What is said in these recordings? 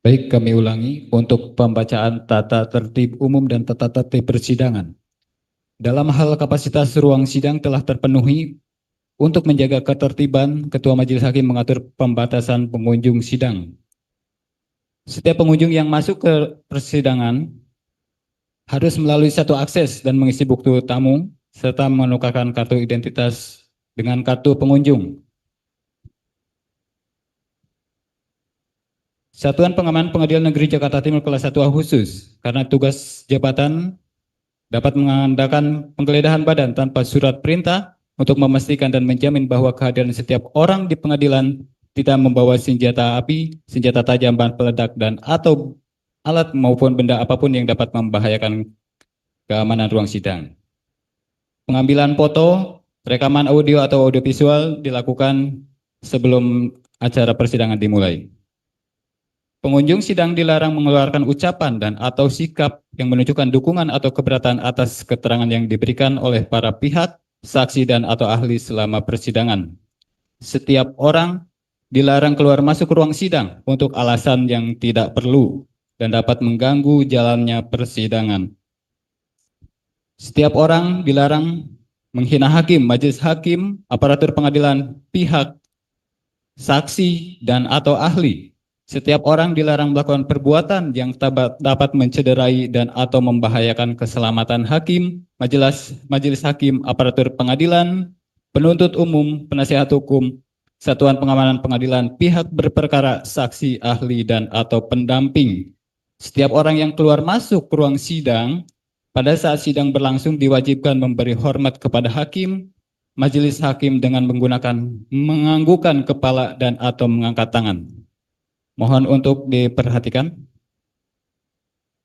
Baik, kami ulangi untuk pembacaan tata tertib umum dan tata tertib persidangan. Dalam hal kapasitas ruang sidang telah terpenuhi. Untuk menjaga ketertiban, Ketua Majelis Hakim mengatur pembatasan pengunjung sidang. Setiap pengunjung yang masuk ke persidangan harus melalui satu akses dan mengisi buku tamu serta menukarkan kartu identitas dengan kartu pengunjung. Satuan Pengamanan Pengadilan Negeri Jakarta Timur kelas 1A khusus karena tugas jabatan dapat mengadakan penggeledahan badan tanpa surat perintah untuk memastikan dan menjamin bahwa kehadiran setiap orang di pengadilan tidak membawa senjata api, senjata tajam, bahan peledak, dan atau alat maupun benda apapun yang dapat membahayakan keamanan ruang sidang. Pengambilan foto, rekaman audio atau audiovisual dilakukan sebelum acara persidangan dimulai. Pengunjung sidang dilarang mengeluarkan ucapan dan atau sikap yang menunjukkan dukungan atau keberatan atas keterangan yang diberikan oleh para pihak, saksi dan atau ahli selama persidangan. Setiap orang dilarang keluar masuk ruang sidang untuk alasan yang tidak perlu dan dapat mengganggu jalannya persidangan. Setiap orang dilarang menghina hakim, majelis hakim, aparatur pengadilan, pihak, saksi, dan atau ahli. Setiap orang dilarang melakukan perbuatan yang dapat mencederai dan atau membahayakan keselamatan hakim, majelis hakim, aparatur pengadilan, penuntut umum, penasihat hukum, satuan pengamanan pengadilan, pihak berperkara, saksi, ahli, dan atau pendamping. Setiap orang yang keluar masuk ruang sidang pada saat sidang berlangsung diwajibkan memberi hormat kepada hakim, majelis hakim dengan menggunakan menganggukkan kepala dan atau mengangkat tangan. Mohon untuk diperhatikan.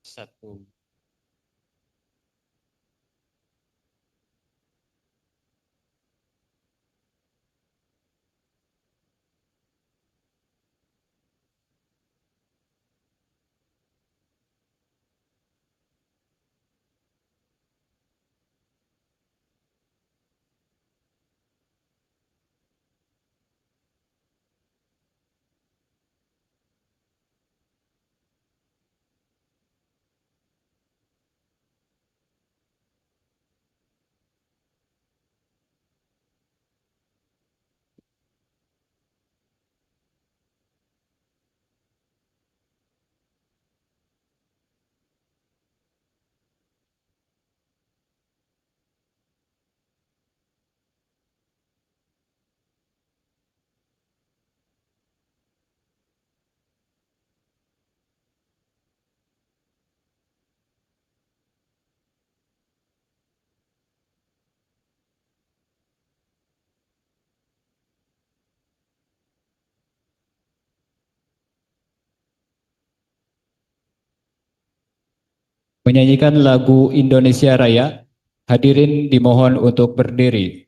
Satu. Menyanyikan lagu Indonesia Raya. Hadirin dimohon untuk berdiri.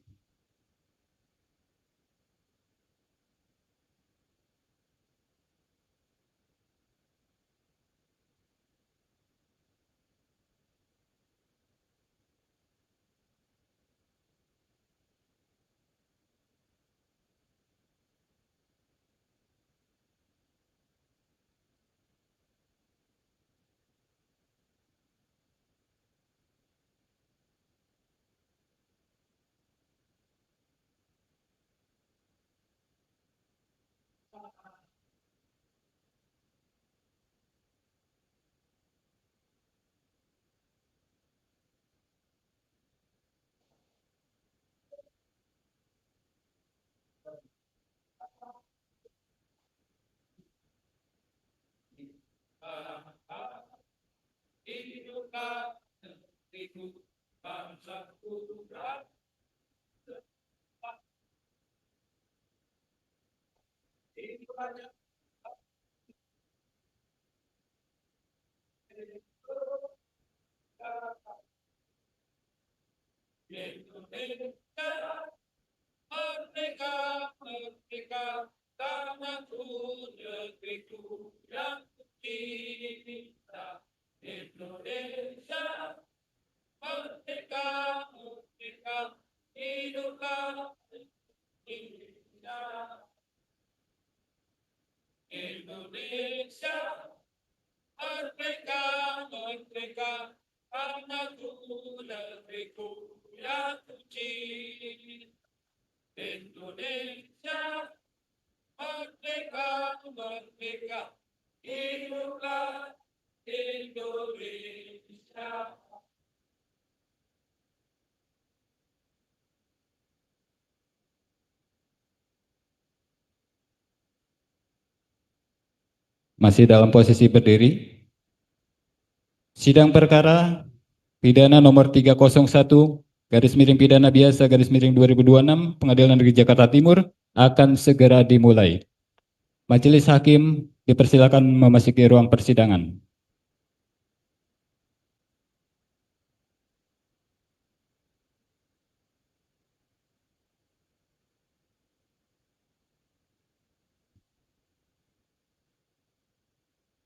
Indonesia merdeka, merdeka, tanahku, negeriku yang kucinta. Indonesia merdeka, merdeka, hiduplah Indonesia. Indonesia merdeka, tanahku negeriku yang suci. Indonesia merdeka, merdeka, hiduplah Indonesia. Masih dalam posisi berdiri. Sidang perkara pidana nomor 301 garis miring pidana biasa garis miring 2026 Pengadilan Negeri Jakarta Timur akan segera dimulai. Majelis Hakim dipersilakan memasuki ruang persidangan.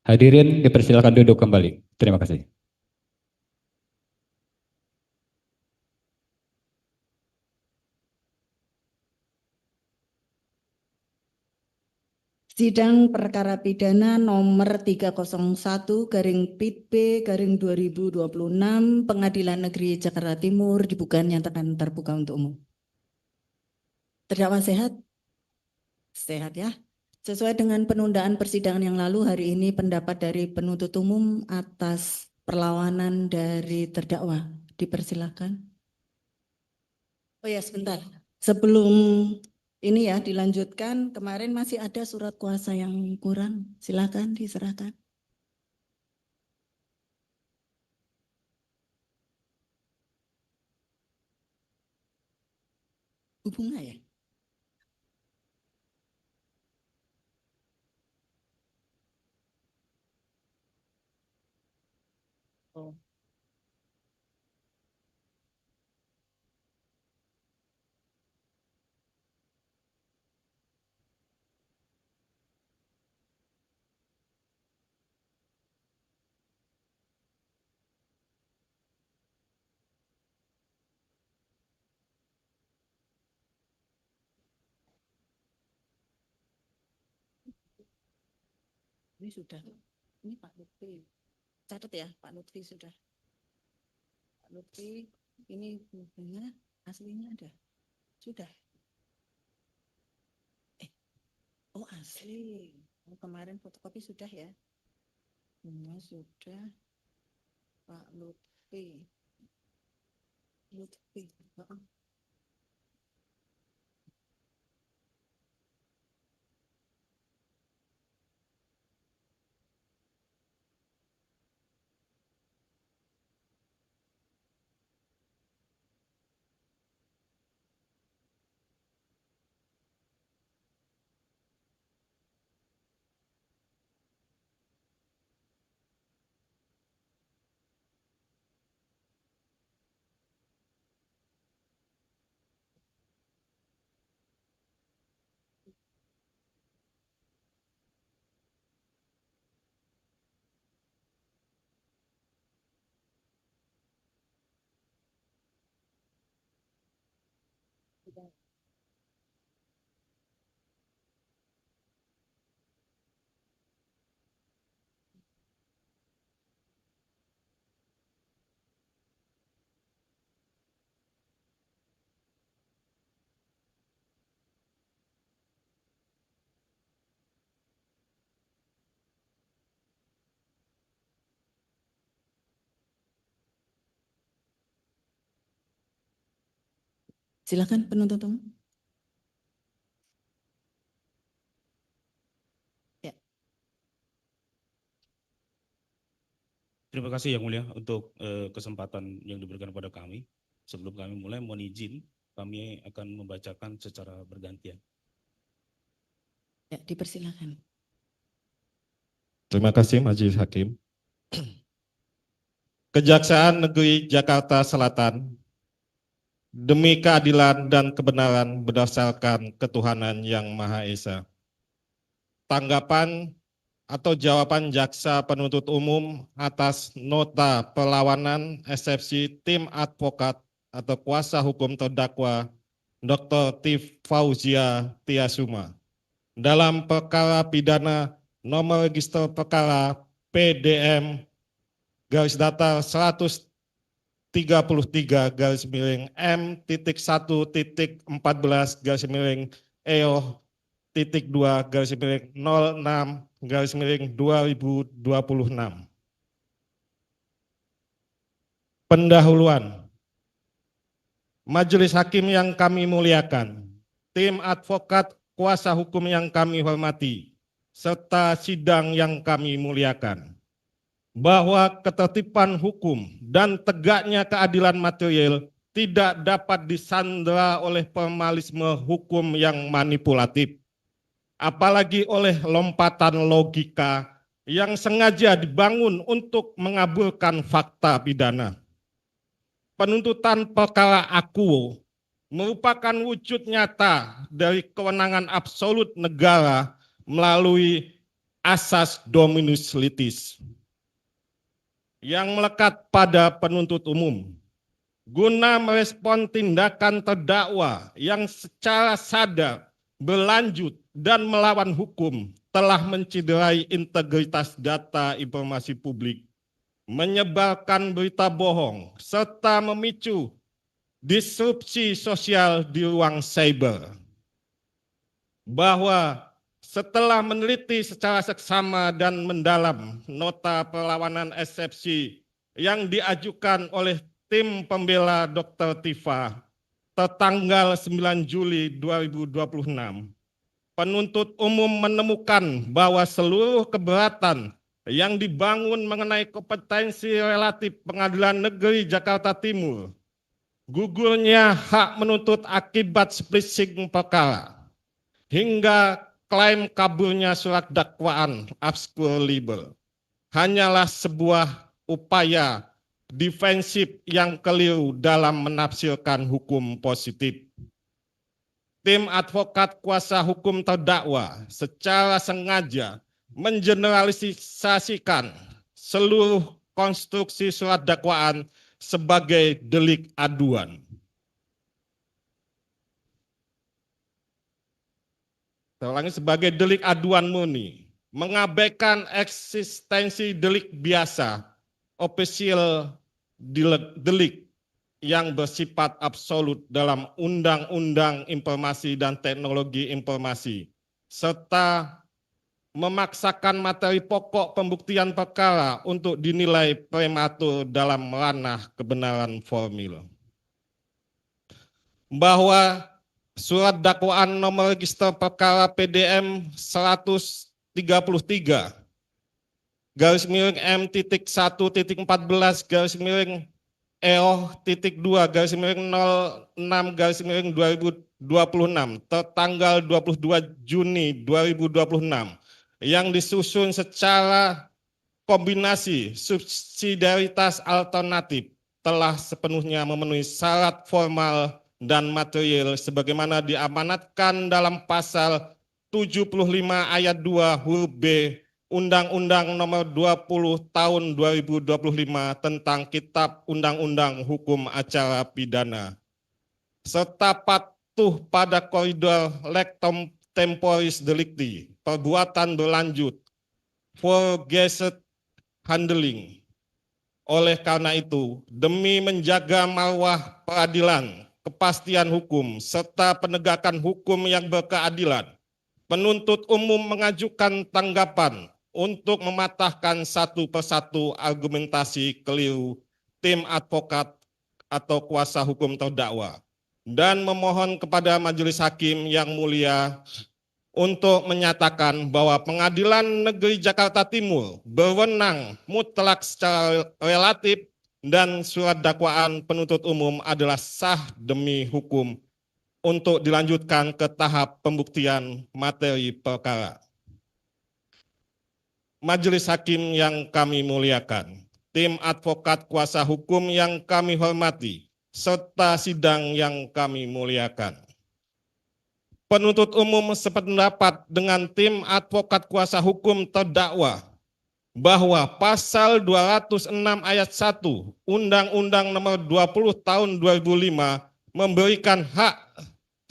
Hadirin dipersilakan duduk kembali. Terima kasih. Sidang perkara pidana nomor 301 garing PIT B garing 2026 Pengadilan Negeri Jakarta Timur dibuka nyatakan terbuka untuk umum. Terdakwa sehat? Sehat ya. Sesuai dengan penundaan persidangan yang lalu, hari ini pendapat dari penuntut umum atas perlawanan dari terdakwa. Dipersilakan. Oh ya, sebentar. Sebelum ini ya dilanjutkan, kemarin masih ada surat kuasa yang kurang. Silakan diserahkan. Hubungan ya? Oh. Ini sudah. Ini Pak Lutfi. Catat ya, Pak Lutfi sudah. Pak Lutfi, ini bukunya aslinya ada. Sudah. Oh asli. Oh, kemarin fotokopi sudah ya. Semua sudah. Pak Lutfi. Lutfi. Silakan penuntut umum. Ya. Terima kasih Yang Mulia untuk kesempatan yang diberikan kepada kami. Sebelum kami mulai, mohon izin kami akan membacakan secara bergantian. Ya, dipersilakan. Terima kasih Majelis Hakim. Kejaksaan Negeri Jakarta Selatan, demi keadilan dan kebenaran berdasarkan ketuhanan yang Maha Esa. Tanggapan atau jawaban jaksa penuntut umum atas nota perlawanan eksepsi tim advokat atau kuasa hukum terdakwa Dr. Tif Fauzia Tiasuma dalam perkara pidana nomor register perkara PDM garis datar 133 garis miring M.1.14 garis miring EO.2 garis miring 06 garis miring 2026. Pendahuluan. Majelis Hakim yang kami muliakan, tim advokat kuasa hukum yang kami hormati, serta sidang yang kami muliakan, bahwa ketertiban hukum dan tegaknya keadilan material tidak dapat disandera oleh formalisme hukum yang manipulatif, apalagi oleh lompatan logika yang sengaja dibangun untuk mengabulkan fakta pidana. Penuntutan perkara akuo merupakan wujud nyata dari kewenangan absolut negara melalui asas dominus litis yang melekat pada penuntut umum guna merespon tindakan terdakwa yang secara sadar, berlanjut, dan melawan hukum telah menciderai integritas data informasi publik, menyebarkan berita bohong, serta memicu disrupsi sosial di ruang cyber. Bahwa setelah meneliti secara seksama dan mendalam nota perlawanan eksepsi yang diajukan oleh tim pembela Dr. Tifa tertanggal 9 Juli 2026, penuntut umum menemukan bahwa seluruh keberatan yang dibangun mengenai kompetensi relatif Pengadilan Negeri Jakarta Timur, gugurnya hak menuntut akibat splising perkara, hingga klaim kaburnya surat dakwaan obscure libel, hanyalah sebuah upaya defensif yang keliru dalam menafsirkan hukum positif. Tim advokat kuasa hukum terdakwa secara sengaja mengeneralisasikan seluruh konstruksi surat dakwaan sebagai delik aduan. Saya ulangi, sebagai delik aduan murni, mengabaikan eksistensi delik biasa, official delik yang bersifat absolut dalam Undang-Undang Informasi dan Teknologi Informasi, serta memaksakan materi pokok pembuktian perkara untuk dinilai prematur dalam ranah kebenaran formil. Bahwa surat dakwaan nomor register perkara PDM 133 garis miring M.1.14 garis miring EO.2 garis miring 06 garis miring 2026 tertanggal 22 Juni 2026 yang disusun secara kombinasi subsidiaritas alternatif telah sepenuhnya memenuhi syarat formal dan material sebagaimana diamanatkan dalam pasal 75 ayat 2 huruf B Undang-Undang Nomor 20 Tahun 2025 tentang Kitab Undang-Undang Hukum Acara Pidana, serta patuh pada koridor lectum temporis delicti, perbuatan berlanjut, forgeset handling. Oleh karena itu, demi menjaga marwah peradilan, kepastian hukum, serta penegakan hukum yang berkeadilan, penuntut umum mengajukan tanggapan untuk mematahkan satu persatu argumentasi keliru tim advokat atau kuasa hukum terdakwa dan memohon kepada majelis hakim yang mulia untuk menyatakan bahwa Pengadilan Negeri Jakarta Timur berwenang mutlak secara relatif dan surat dakwaan penuntut umum adalah sah demi hukum untuk dilanjutkan ke tahap pembuktian materi perkara. Majelis hakim yang kami muliakan, tim advokat kuasa hukum yang kami hormati, serta sidang yang kami muliakan. Penuntut umum sependapat dengan tim advokat kuasa hukum terdakwa bahwa pasal 206 ayat 1 Undang-Undang Nomor 20 Tahun 2005 memberikan hak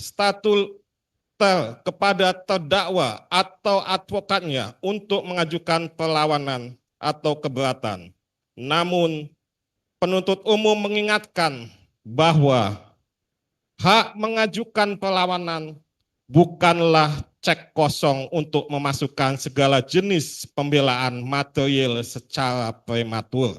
statuter kepada terdakwa atau advokatnya untuk mengajukan perlawanan atau keberatan. Namun, penuntut umum mengingatkan bahwa hak mengajukan perlawanan bukanlah cek kosong untuk memasukkan segala jenis pembelaan material secara prematur.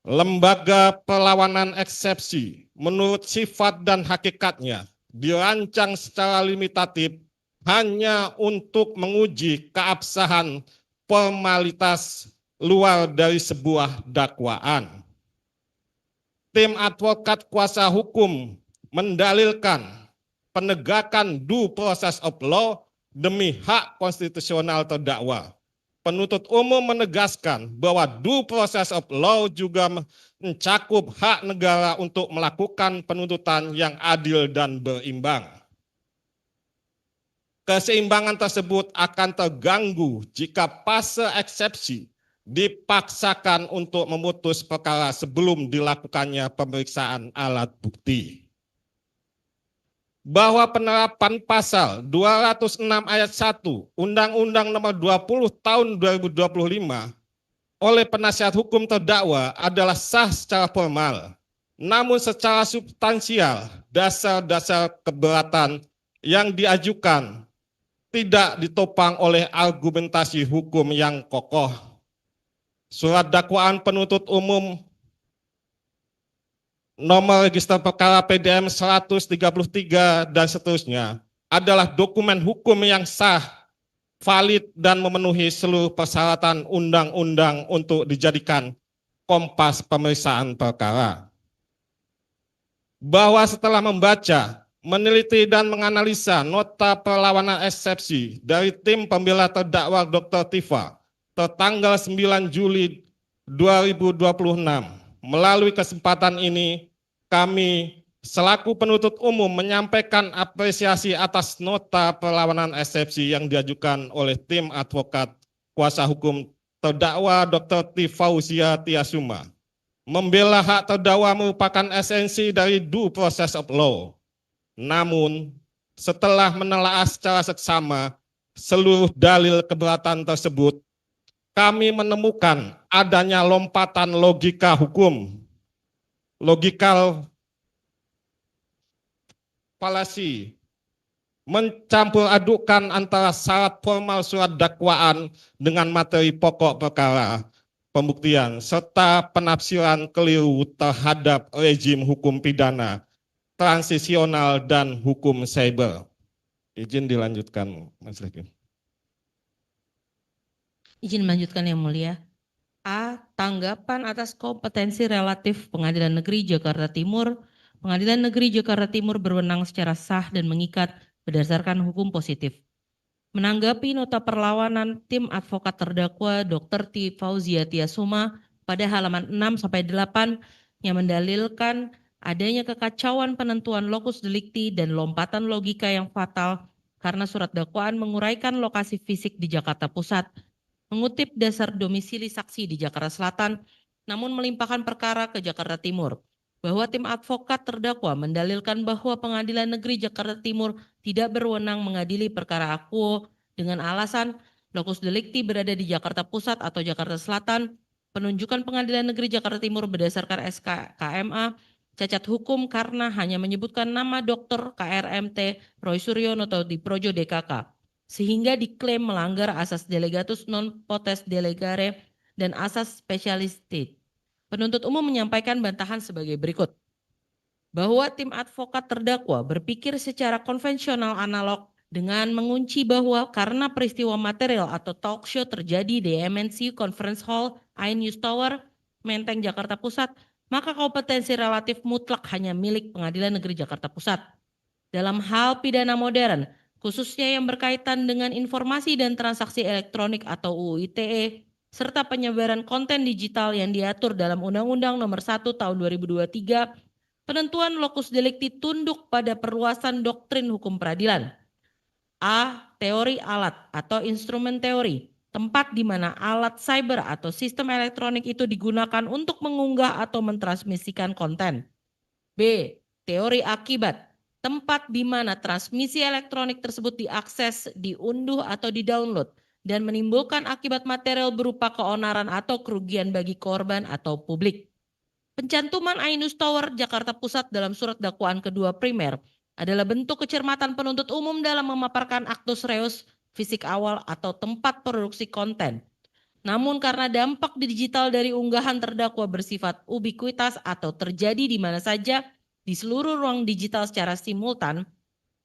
Lembaga perlawanan eksepsi menurut sifat dan hakikatnya dirancang secara limitatif hanya untuk menguji keabsahan formalitas luar dari sebuah dakwaan. Tim advokat kuasa hukum mendalilkan penegakan due process of law demi hak konstitusional terdakwa. Penuntut umum menegaskan bahwa due process of law juga mencakup hak negara untuk melakukan penuntutan yang adil dan berimbang. Keseimbangan tersebut akan terganggu jika fase eksepsi dipaksakan untuk memutus perkara sebelum dilakukannya pemeriksaan alat bukti. Bahwa penerapan pasal 206 ayat 1 Undang-Undang Nomor 20 Tahun 2025 oleh penasihat hukum terdakwa adalah sah secara formal, namun secara substansial dasar-dasar keberatan yang diajukan tidak ditopang oleh argumentasi hukum yang kokoh. Surat dakwaan penuntut umum nomor register perkara PDM 133 dan seterusnya adalah dokumen hukum yang sah, valid dan memenuhi seluruh persyaratan undang-undang untuk dijadikan kompas pemeriksaan perkara. Bahwa setelah membaca, meneliti dan menganalisa nota perlawanan eksepsi dari tim pembela terdakwa Dr. Tifa tertanggal 9 Juli 2026, melalui kesempatan ini kami selaku penuntut umum menyampaikan apresiasi atas nota perlawanan eksepsi yang diajukan oleh tim advokat kuasa hukum terdakwa Dr. Tifauzia Tiasuma. Membela hak terdakwa merupakan esensi dari due process of law. Namun, setelah menelaah secara seksama seluruh dalil keberatan tersebut, kami menemukan adanya lompatan logika hukum, logical fallacy, mencampur adukkan antara syarat formal surat dakwaan dengan materi pokok perkara pembuktian, serta penafsiran keliru terhadap rezim hukum pidana, transisional, dan hukum cyber. Izin dilanjutkan, Mas Rifki. Izin melanjutkan yang mulia. A. Tanggapan atas kompetensi relatif Pengadilan Negeri Jakarta Timur. Pengadilan Negeri Jakarta Timur berwenang secara sah dan mengikat berdasarkan hukum positif. Menanggapi nota perlawanan tim advokat terdakwa Dr. Tifauzia Tiasuma pada halaman 6-8 yang mendalilkan adanya kekacauan penentuan lokus delikti dan lompatan logika yang fatal karena surat dakwaan menguraikan lokasi fisik di Jakarta Pusat, mengutip dasar domisili saksi di Jakarta Selatan, namun melimpahkan perkara ke Jakarta Timur. Bahwa tim advokat terdakwa mendalilkan bahwa Pengadilan Negeri Jakarta Timur tidak berwenang mengadili perkara akuo dengan alasan lokus delikti berada di Jakarta Pusat atau Jakarta Selatan, penunjukan Pengadilan Negeri Jakarta Timur berdasarkan SK KMA, cacat hukum karena hanya menyebutkan nama Dr. KRMT Roy Suryono atau di Projo DKK, sehingga diklaim melanggar asas delegatus non potest delegare dan asas specialistic. Penuntut umum menyampaikan bantahan sebagai berikut. Bahwa tim advokat terdakwa berpikir secara konvensional analog dengan mengunci bahwa karena peristiwa material atau talk show terjadi di MNC Conference Hall, Ain News Tower, Menteng, Jakarta Pusat, maka kompetensi relatif mutlak hanya milik Pengadilan Negeri Jakarta Pusat. Dalam hal pidana modern, khususnya yang berkaitan dengan informasi dan transaksi elektronik atau UU ITE, serta penyebaran konten digital yang diatur dalam Undang-Undang Nomor 1 Tahun 2023, penentuan lokus delikti tunduk pada perluasan doktrin hukum peradilan. A. Teori alat atau instrumen teori, tempat di mana alat cyber atau sistem elektronik itu digunakan untuk mengunggah atau mentransmisikan konten. B. Teori akibat, tempat di mana transmisi elektronik tersebut diakses, diunduh atau didownload dan menimbulkan akibat material berupa keonaran atau kerugian bagi korban atau publik. Pencantuman Ainus Tower Jakarta Pusat dalam surat dakwaan kedua primer adalah bentuk kecermatan penuntut umum dalam memaparkan actus reus fisik awal atau tempat produksi konten. Namun karena dampak digital dari unggahan terdakwa bersifat ubiquitas atau terjadi di mana saja di seluruh ruang digital secara simultan,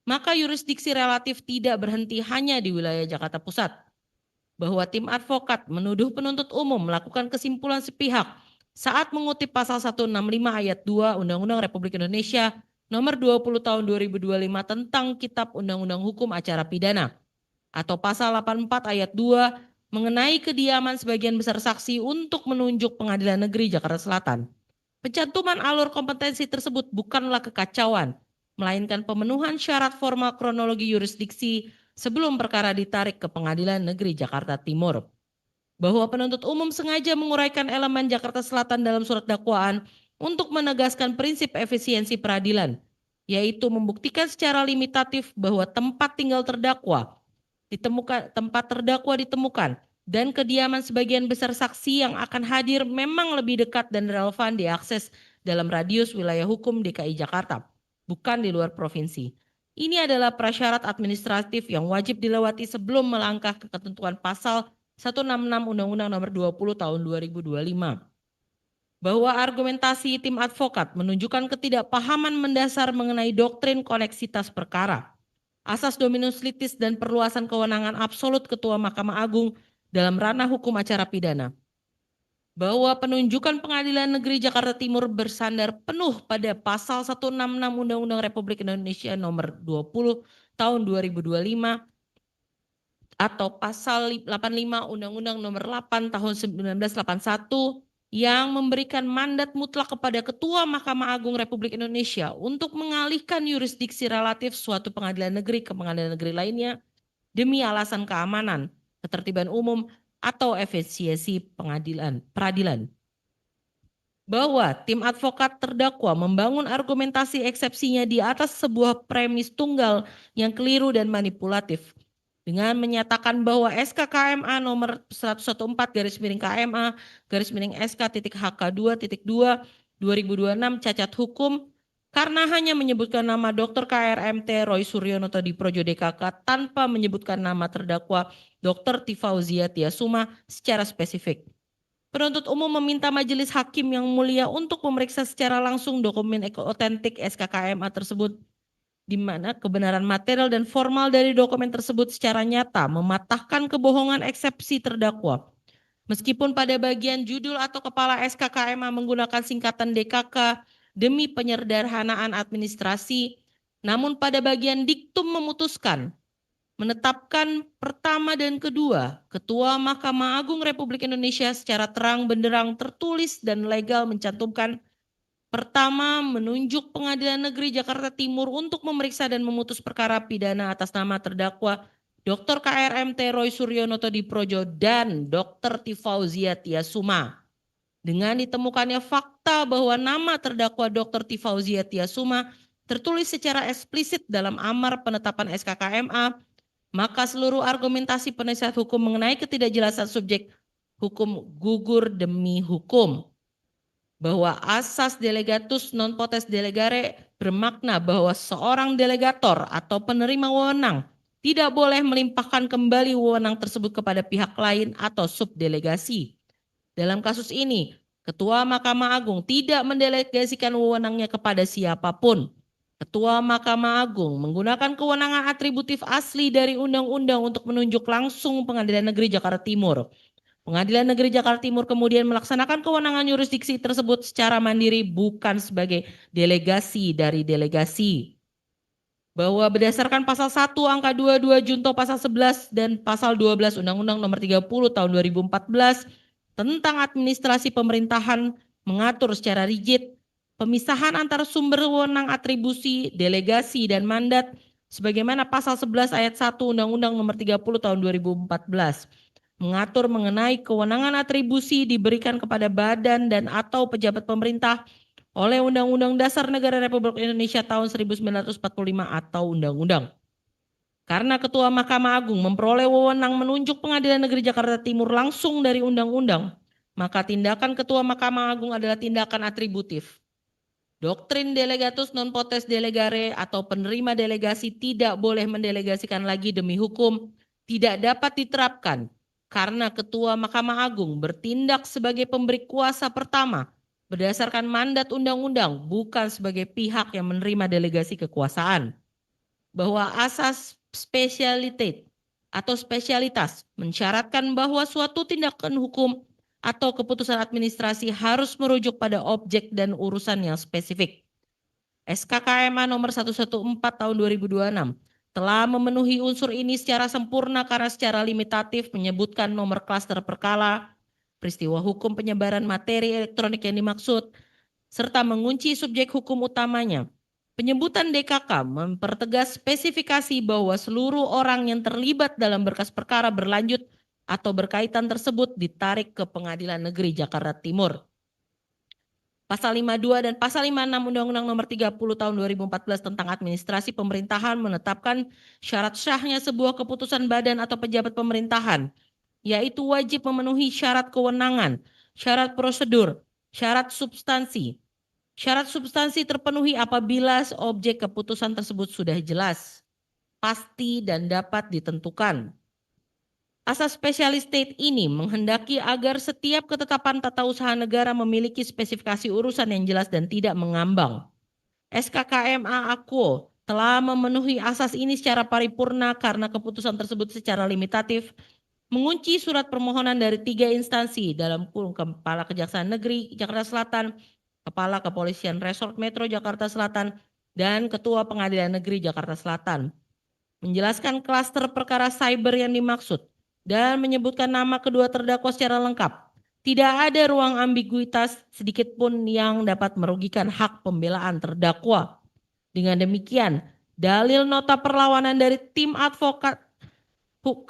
maka yurisdiksi relatif tidak berhenti hanya di wilayah Jakarta Pusat. Bahwa tim advokat menuduh penuntut umum melakukan kesimpulan sepihak saat mengutip pasal 165 ayat 2 Undang-Undang Republik Indonesia nomor 20 tahun 2025 tentang Kitab Undang-Undang Hukum Acara Pidana atau pasal 84 ayat 2 mengenai kediaman sebagian besar saksi untuk menunjuk Pengadilan Negeri Jakarta Selatan. Pencantuman alur kompetensi tersebut bukanlah kekacauan, melainkan pemenuhan syarat formal kronologi yurisdiksi sebelum perkara ditarik ke Pengadilan Negeri Jakarta Timur. Bahwa penuntut umum sengaja menguraikan elemen Jakarta Selatan dalam surat dakwaan untuk menegaskan prinsip efisiensi peradilan, yaitu membuktikan secara limitatif bahwa tempat tinggal terdakwa ditemukan dan kediaman sebagian besar saksi yang akan hadir memang lebih dekat dan relevan diakses dalam radius wilayah hukum DKI Jakarta, bukan di luar provinsi. Ini adalah prasyarat administratif yang wajib dilewati sebelum melangkah ke ketentuan pasal 166 Undang-Undang Nomor 20 Tahun 2025. Bahwa argumentasi tim advokat menunjukkan ketidakpahaman mendasar mengenai doktrin koneksitas perkara, asas dominus litis dan perluasan kewenangan absolut Ketua Mahkamah Agung dalam ranah hukum acara pidana. Bahwa penunjukan Pengadilan Negeri Jakarta Timur bersandar penuh pada pasal 166 Undang-Undang Republik Indonesia nomor 20 tahun 2025 atau pasal 85 Undang-Undang nomor 8 tahun 1981 yang memberikan mandat mutlak kepada Ketua Mahkamah Agung Republik Indonesia untuk mengalihkan yurisdiksi relatif suatu pengadilan negeri ke pengadilan negeri lainnya demi alasan keamanan, ketertiban umum, atau efisiensi peradilan. Bahwa tim advokat terdakwa membangun argumentasi eksepsinya di atas sebuah premis tunggal yang keliru dan manipulatif dengan menyatakan bahwa SK KMA nomor 114/KMA/SK.HK2.2 2026 cacat hukum karena hanya menyebutkan nama Dr. KRMT Roy Suryono di Projo DKK tanpa menyebutkan nama terdakwa Dr. Tifauzia Tiasuma secara spesifik. Penuntut umum meminta majelis hakim yang mulia untuk memeriksa secara langsung dokumen otentik SK KMA tersebut, di mana kebenaran material dan formal dari dokumen tersebut secara nyata mematahkan kebohongan eksepsi terdakwa. Meskipun pada bagian judul atau kepala SK KMA menggunakan singkatan DKK demi penyederhanaan administrasi, namun pada bagian diktum memutuskan menetapkan pertama dan kedua Ketua Mahkamah Agung Republik Indonesia secara terang benderang tertulis dan legal mencantumkan pertama, menunjuk Pengadilan Negeri Jakarta Timur untuk memeriksa dan memutus perkara pidana atas nama terdakwa Dr. KRMT Roy Suryono di Projo dan Dr. Tifauzia Tiasuma. Dengan ditemukannya fakta bahwa nama terdakwa Dr. Tifauzia Tiasuma tertulis secara eksplisit dalam amar penetapan SK KMA, maka seluruh argumentasi penasihat hukum mengenai ketidakjelasan subjek hukum gugur demi hukum. Bahwa asas delegatus non potest delegare bermakna bahwa seorang delegator atau penerima wewenang tidak boleh melimpahkan kembali wewenang tersebut kepada pihak lain atau subdelegasi. Dalam kasus ini, Ketua Mahkamah Agung tidak mendelegasikan wewenangnya kepada siapapun. Ketua Mahkamah Agung menggunakan kewenangan atributif asli dari undang-undang untuk menunjuk langsung Pengadilan Negeri Jakarta Timur. Pengadilan Negeri Jakarta Timur kemudian melaksanakan kewenangan yurisdiksi tersebut secara mandiri bukan sebagai delegasi dari delegasi. Bahwa berdasarkan pasal 1 angka 22 junto pasal 11 dan pasal 12 Undang-Undang Nomor 30 tahun 2014 tentang administrasi pemerintahan mengatur secara rigid pemisahan antara sumber wewenang atribusi, delegasi dan mandat sebagaimana pasal 11 ayat 1 Undang-Undang Nomor 30 tahun 2014 mengatur mengenai kewenangan atribusi diberikan kepada badan dan atau pejabat pemerintah oleh Undang-Undang Dasar Negara Republik Indonesia tahun 1945 atau Undang-Undang. karena Ketua Mahkamah Agung memperoleh wewenang menunjuk Pengadilan Negeri Jakarta Timur langsung dari undang-undang, maka tindakan Ketua Mahkamah Agung adalah tindakan atributif. Doktrin delegatus non potest delegare atau penerima delegasi tidak boleh mendelegasikan lagi demi hukum tidak dapat diterapkan karena Ketua Mahkamah Agung bertindak sebagai pemberi kuasa pertama berdasarkan mandat undang-undang, bukan sebagai pihak yang menerima delegasi kekuasaan. Bahwa asas spesialitas atau spesialitas mensyaratkan bahwa suatu tindakan hukum atau keputusan administrasi harus merujuk pada objek dan urusan yang spesifik. SKKMA nomor 114 tahun 2026 telah memenuhi unsur ini secara sempurna karena secara limitatif menyebutkan nomor klaster perkara, peristiwa hukum penyebaran materi elektronik yang dimaksud, serta mengunci subjek hukum utamanya. Penyebutan DKK mempertegas spesifikasi bahwa seluruh orang yang terlibat dalam berkas perkara berlanjut atau berkaitan tersebut ditarik ke Pengadilan Negeri Jakarta Timur. Pasal 52 dan Pasal 56 Undang-Undang Nomor 30 Tahun 2014 tentang Administrasi Pemerintahan menetapkan syarat syahnya sebuah keputusan badan atau pejabat pemerintahan, yaitu wajib memenuhi syarat kewenangan, syarat prosedur, syarat substansi. Syarat substansi terpenuhi apabila objek keputusan tersebut sudah jelas, pasti, dan dapat ditentukan. Asas spesialis state ini menghendaki agar setiap ketetapan tata usaha negara memiliki spesifikasi urusan yang jelas dan tidak mengambang. SKKMA Aquo telah memenuhi asas ini secara paripurna karena keputusan tersebut secara limitatif mengunci surat permohonan dari 3 instansi dalam kurung Kepala Kejaksaan Negeri Jakarta Selatan, Kepala Kepolisian Resort Metro Jakarta Selatan, dan Ketua Pengadilan Negeri Jakarta Selatan. Menjelaskan klaster perkara cyber yang dimaksud dan menyebutkan nama kedua terdakwa secara lengkap. Tidak ada ruang ambiguitas sedikit pun yang dapat merugikan hak pembelaan terdakwa. Dengan demikian, dalil nota perlawanan dari tim advokat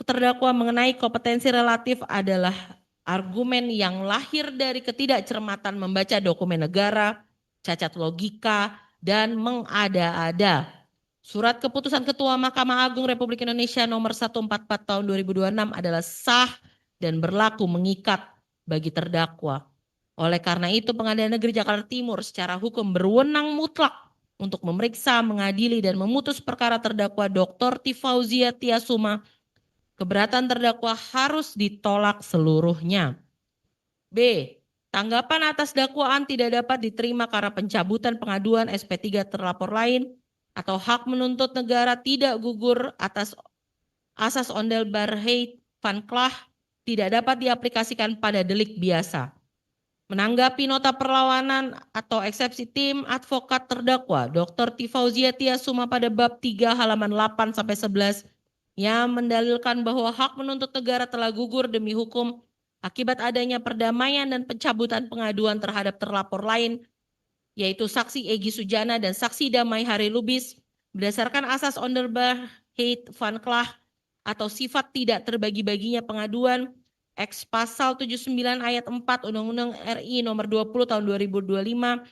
terdakwa mengenai kompetensi relatif adalah argumen yang lahir dari ketidakcermatan membaca dokumen negara, cacat logika, dan mengada-ada. Surat keputusan Ketua Mahkamah Agung Republik Indonesia nomor 144 tahun 2026 adalah sah dan berlaku mengikat bagi terdakwa. Oleh karena itu Pengadilan Negeri Jakarta Timur secara hukum berwenang mutlak untuk memeriksa, mengadili, dan memutus perkara terdakwa Dr. Tifauzia Tiasuma. Keberatan terdakwa harus ditolak seluruhnya. B. Tanggapan atas dakwaan tidak dapat diterima karena pencabutan pengaduan SP3 terlapor lain atau hak menuntut negara tidak gugur atas asas Ondelbarheid van Klah tidak dapat diaplikasikan pada delik biasa. Menanggapi nota perlawanan atau eksepsi tim advokat terdakwa Dr. Tifauzia Tiasuma pada bab 3 halaman 8-11 yang mendalilkan bahwa hak menuntut negara telah gugur demi hukum akibat adanya perdamaian dan pencabutan pengaduan terhadap terlapor lain, yaitu saksi Egy Sujana dan saksi Damai Hari Lubis, berdasarkan asas Ondelbarheid van Klah atau sifat tidak terbagi-baginya pengaduan, X pasal 79 ayat 4 Undang-Undang RI nomor 20 tahun 2025,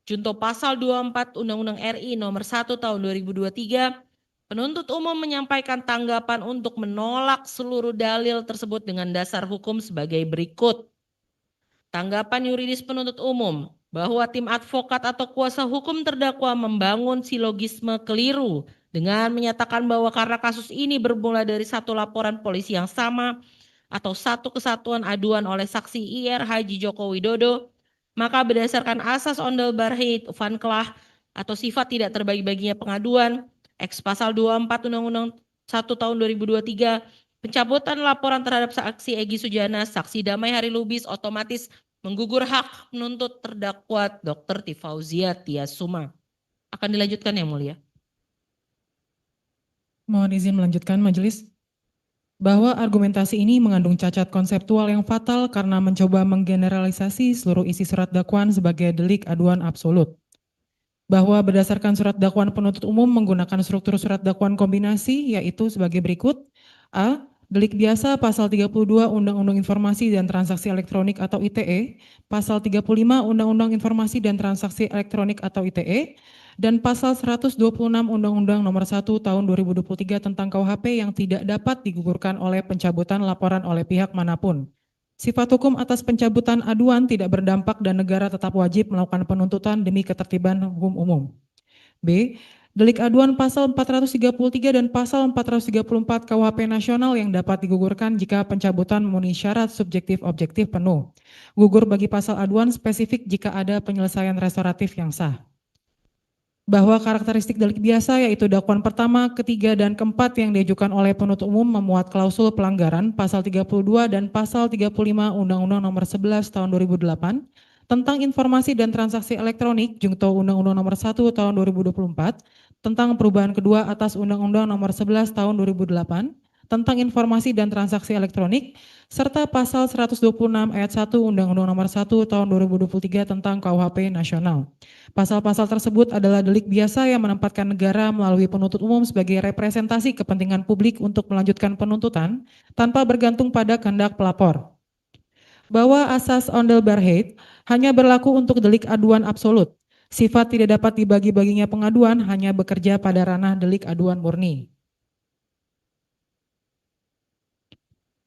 junto pasal 24 Undang-Undang RI nomor 1 tahun 2023, penuntut umum menyampaikan tanggapan untuk menolak seluruh dalil tersebut dengan dasar hukum sebagai berikut. Tanggapan yuridis penuntut umum bahwa tim advokat atau kuasa hukum terdakwa membangun silogisme keliru dengan menyatakan bahwa karena kasus ini bermula dari satu laporan polisi yang sama atau satu kesatuan aduan oleh saksi IR Haji Joko Widodo, maka berdasarkan asas Ondelbarheid van Klah atau sifat tidak terbagi-baginya pengaduan, X pasal 24 Undang-Undang 1 tahun 2023, pencabutan laporan terhadap saksi Egy Sujana, saksi Damai Hari Lubis otomatis menggugur hak menuntut terdakwa Dr. Tifauzia Tiasuma. Akan dilanjutkan yang mulia. Mohon izin melanjutkan majelis. Bahwa argumentasi ini mengandung cacat konseptual yang fatal karena mencoba menggeneralisasi seluruh isi surat dakwaan sebagai delik aduan absolut. Bahwa berdasarkan surat dakwaan penuntut umum menggunakan struktur surat dakwaan kombinasi yaitu sebagai berikut. A. Delik biasa pasal 32 Undang-Undang Informasi dan Transaksi Elektronik atau ITE, pasal 35 Undang-Undang Informasi dan Transaksi Elektronik atau ITE, dan pasal 126 Undang-Undang Nomor 1 Tahun 2023 tentang KUHP yang tidak dapat digugurkan oleh pencabutan laporan oleh pihak manapun. Sifat hukum atas pencabutan aduan tidak berdampak dan negara tetap wajib melakukan penuntutan demi ketertiban hukum umum. B. Delik aduan pasal 433 dan pasal 434 KUHP nasional yang dapat digugurkan jika pencabutan memenuhi syarat subjektif objektif penuh. Gugur bagi pasal aduan spesifik jika ada penyelesaian restoratif yang sah. Bahwa karakteristik delik biasa yaitu dakwaan pertama, ketiga, dan keempat yang diajukan oleh penuntut umum memuat klausul pelanggaran pasal 32 dan pasal 35 Undang-Undang Nomor 11 Tahun 2008 tentang informasi dan transaksi elektronik junto Undang-Undang Nomor 1 Tahun 2024 tentang perubahan kedua atas Undang-Undang Nomor 11 Tahun 2008 tentang informasi dan transaksi elektronik serta pasal 126 ayat 1 Undang-Undang Nomor 1 Tahun 2023 tentang KUHP nasional. Pasal-pasal tersebut adalah delik biasa yang menempatkan negara melalui penuntut umum sebagai representasi kepentingan publik untuk melanjutkan penuntutan tanpa bergantung pada kehendak pelapor. Bahwa asas Ondelbarheid hanya berlaku untuk delik aduan absolut. Sifat tidak dapat dibagi-baginya pengaduan hanya bekerja pada ranah delik aduan murni.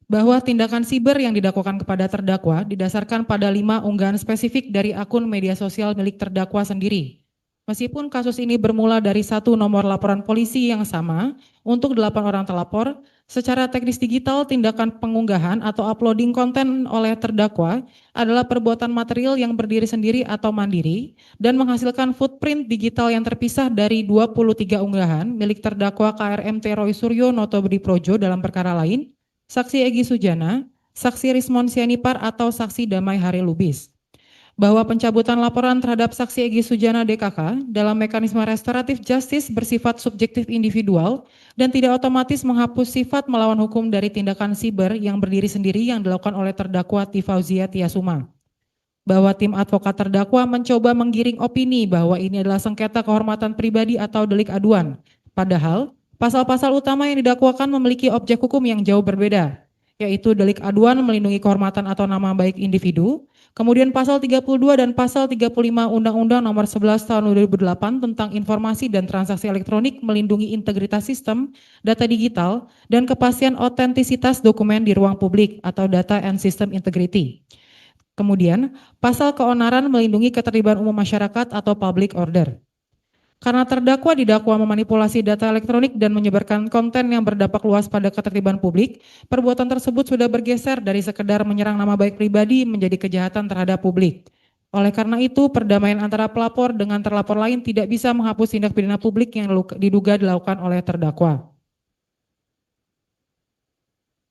Bahwa tindakan siber yang didakwakan kepada terdakwa didasarkan pada 5 unggahan spesifik dari akun media sosial milik terdakwa sendiri. Meskipun kasus ini bermula dari 1 nomor laporan polisi yang sama untuk 8 orang terlapor, secara teknis digital tindakan pengunggahan atau uploading konten oleh terdakwa adalah perbuatan material yang berdiri sendiri atau mandiri dan menghasilkan footprint digital yang terpisah dari 23 unggahan milik terdakwa KRMT Roy Suryo Noto Budi Projo dalam perkara lain, Saksi Egy Sujana, Saksi Rismon Sianipar atau Saksi Damai Hari Lubis. Bahwa pencabutan laporan terhadap Saksi Egy Sujana DKK dalam mekanisme restoratif justice bersifat subjektif individual dan tidak otomatis menghapus sifat melawan hukum dari tindakan siber yang berdiri sendiri yang dilakukan oleh terdakwa Tifauzia Tiasuma. Bahwa tim advokat terdakwa mencoba menggiring opini bahwa ini adalah sengketa kehormatan pribadi atau delik aduan. Padahal, pasal-pasal utama yang didakwakan memiliki objek hukum yang jauh berbeda, yaitu delik aduan melindungi kehormatan atau nama baik individu, kemudian pasal 32 dan pasal 35 Undang-Undang Nomor 11 Tahun 2008 tentang informasi dan transaksi elektronik melindungi integritas sistem, data digital, dan kepastian otentisitas dokumen di ruang publik atau data and system integrity. Kemudian, pasal keonaran melindungi ketertiban umum masyarakat atau public order. Karena terdakwa didakwa memanipulasi data elektronik dan menyebarkan konten yang berdampak luas pada ketertiban publik, perbuatan tersebut sudah bergeser dari sekedar menyerang nama baik pribadi menjadi kejahatan terhadap publik. Oleh karena itu, perdamaian antara pelapor dengan terlapor lain tidak bisa menghapus tindak pidana publik yang diduga dilakukan oleh terdakwa.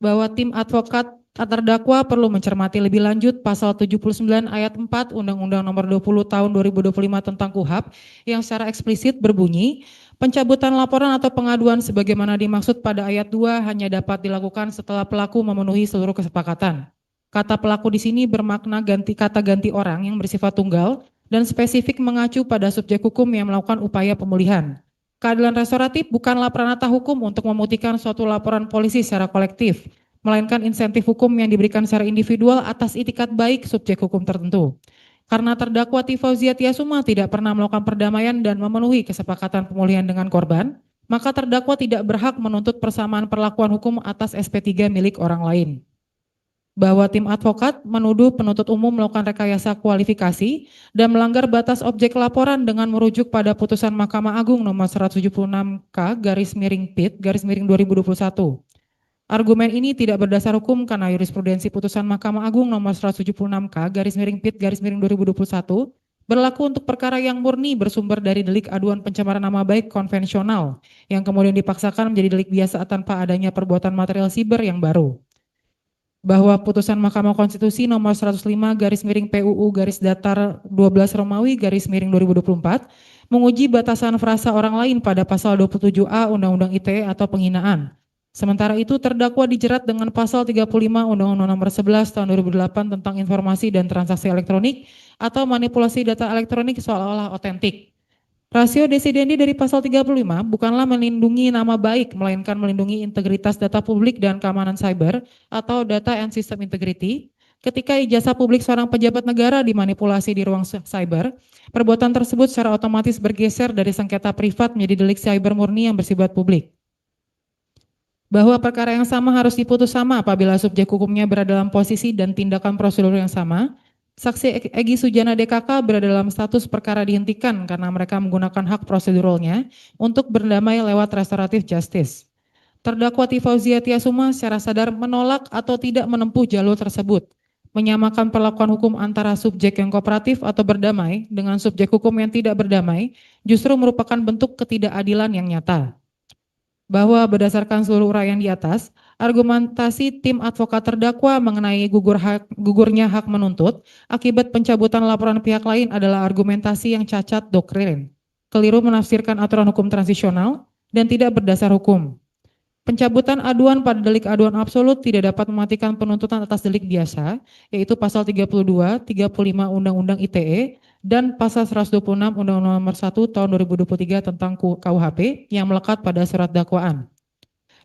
Bahwa tim advokat terdakwa perlu mencermati lebih lanjut pasal 79 ayat 4 Undang-Undang Nomor 20 Tahun 2025 tentang KUHP yang secara eksplisit berbunyi, pencabutan laporan atau pengaduan sebagaimana dimaksud pada ayat 2 hanya dapat dilakukan setelah pelaku memenuhi seluruh kesepakatan. Kata pelaku di sini bermakna kata ganti orang yang bersifat tunggal dan spesifik mengacu pada subjek hukum yang melakukan upaya pemulihan. Keadilan restoratif bukanlah peranata hukum untuk memutihkan suatu laporan polisi secara kolektif, melainkan insentif hukum yang diberikan secara individual atas itikat baik subjek hukum tertentu. Karena terdakwa Tifauzia Tiasuma tidak pernah melakukan perdamaian dan memenuhi kesepakatan pemulihan dengan korban, maka terdakwa tidak berhak menuntut persamaan perlakuan hukum atas SP3 milik orang lain. Bahwa tim advokat menuduh penuntut umum melakukan rekayasa kualifikasi dan melanggar batas objek laporan dengan merujuk pada putusan Mahkamah Agung nomor 176K/PIT/2021. Argumen ini tidak berdasar hukum karena jurisprudensi putusan Mahkamah Agung nomor 176K/PIT/2021 berlaku untuk perkara yang murni bersumber dari delik aduan pencemaran nama baik konvensional yang kemudian dipaksakan menjadi delik biasa tanpa adanya perbuatan material siber yang baru. Bahwa putusan Mahkamah Konstitusi nomor 105/PUU/12 Romawi/2024 menguji batasan frasa orang lain pada pasal 27A Undang-Undang ITE atau penghinaan. Sementara itu terdakwa dijerat dengan pasal 35 Undang-Undang Nomor 11 Tahun 2008 tentang informasi dan transaksi elektronik atau manipulasi data elektronik seolah-olah otentik. Rasio desidendi dari pasal 35 bukanlah melindungi nama baik, melainkan melindungi integritas data publik dan keamanan cyber atau data and system integrity, Ketika ijazah publik seorang pejabat negara dimanipulasi di ruang cyber, perbuatan tersebut secara otomatis bergeser dari sengketa privat menjadi delik cyber murni yang bersifat publik. Bahwa perkara yang sama harus diputus sama apabila subjek hukumnya berada dalam posisi dan tindakan prosedur yang sama. Saksi Egy Sujana DKK berada dalam status perkara dihentikan karena mereka menggunakan hak proseduralnya untuk berdamai lewat restoratif justice. Terdakwa T. Fauzia Tiasuma secara sadar menolak atau tidak menempuh jalur tersebut, menyamakan perlakuan hukum antara subjek yang kooperatif atau berdamai dengan subjek hukum yang tidak berdamai justru merupakan bentuk ketidakadilan yang nyata. Bahwa berdasarkan seluruh uraian di atas, argumentasi tim advokat terdakwa mengenai gugurnya hak menuntut akibat pencabutan laporan pihak lain adalah argumentasi yang cacat doktrin, keliru menafsirkan aturan hukum transisional, dan tidak berdasar hukum. Pencabutan aduan pada delik aduan absolut tidak dapat mematikan penuntutan atas delik biasa, yaitu pasal 32, 35 Undang-Undang ITE, dan pasal 126 Undang-Undang Nomor 1 Tahun 2023 tentang KUHP yang melekat pada surat dakwaan.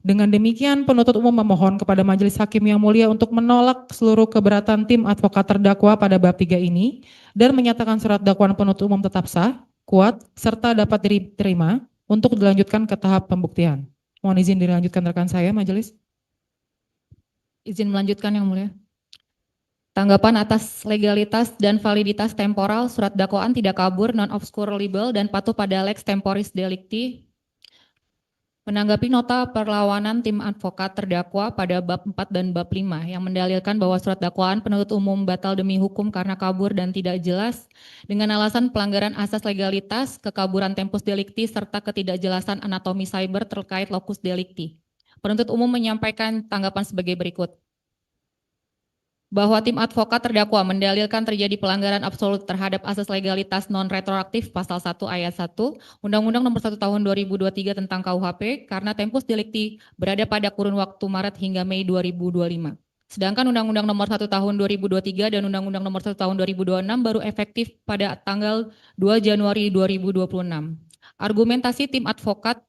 Dengan demikian, penuntut umum memohon kepada Majelis Hakim yang mulia untuk menolak seluruh keberatan tim advokat terdakwa pada bab 3 ini dan menyatakan surat dakwaan penuntut umum tetap sah, kuat, serta dapat diterima untuk dilanjutkan ke tahap pembuktian. Mohon izin dilanjutkan rekan saya, Majelis. Izin melanjutkan yang mulia. Tanggapan atas legalitas dan validitas temporal surat dakwaan tidak kabur, non-obscurable, dan patuh pada lex temporis delicti. Menanggapi nota perlawanan tim advokat terdakwa pada bab 4 dan bab 5 yang mendalilkan bahwa surat dakwaan penuntut umum batal demi hukum karena kabur dan tidak jelas dengan alasan pelanggaran asas legalitas, kekaburan tempus delicti, serta ketidakjelasan anatomi cyber terkait locus delicti. Penuntut umum menyampaikan tanggapan sebagai berikut. Bahwa tim advokat terdakwa mendalilkan terjadi pelanggaran absolut terhadap asas legalitas non-retroaktif pasal 1 ayat 1 Undang-Undang Nomor 1 Tahun 2023 tentang KUHP karena tempus delicti berada pada kurun waktu Maret hingga Mei 2025. Sedangkan Undang-Undang Nomor 1 Tahun 2023 dan Undang-Undang Nomor 1 Tahun 2026 baru efektif pada tanggal 2 Januari 2026. Argumentasi tim advokat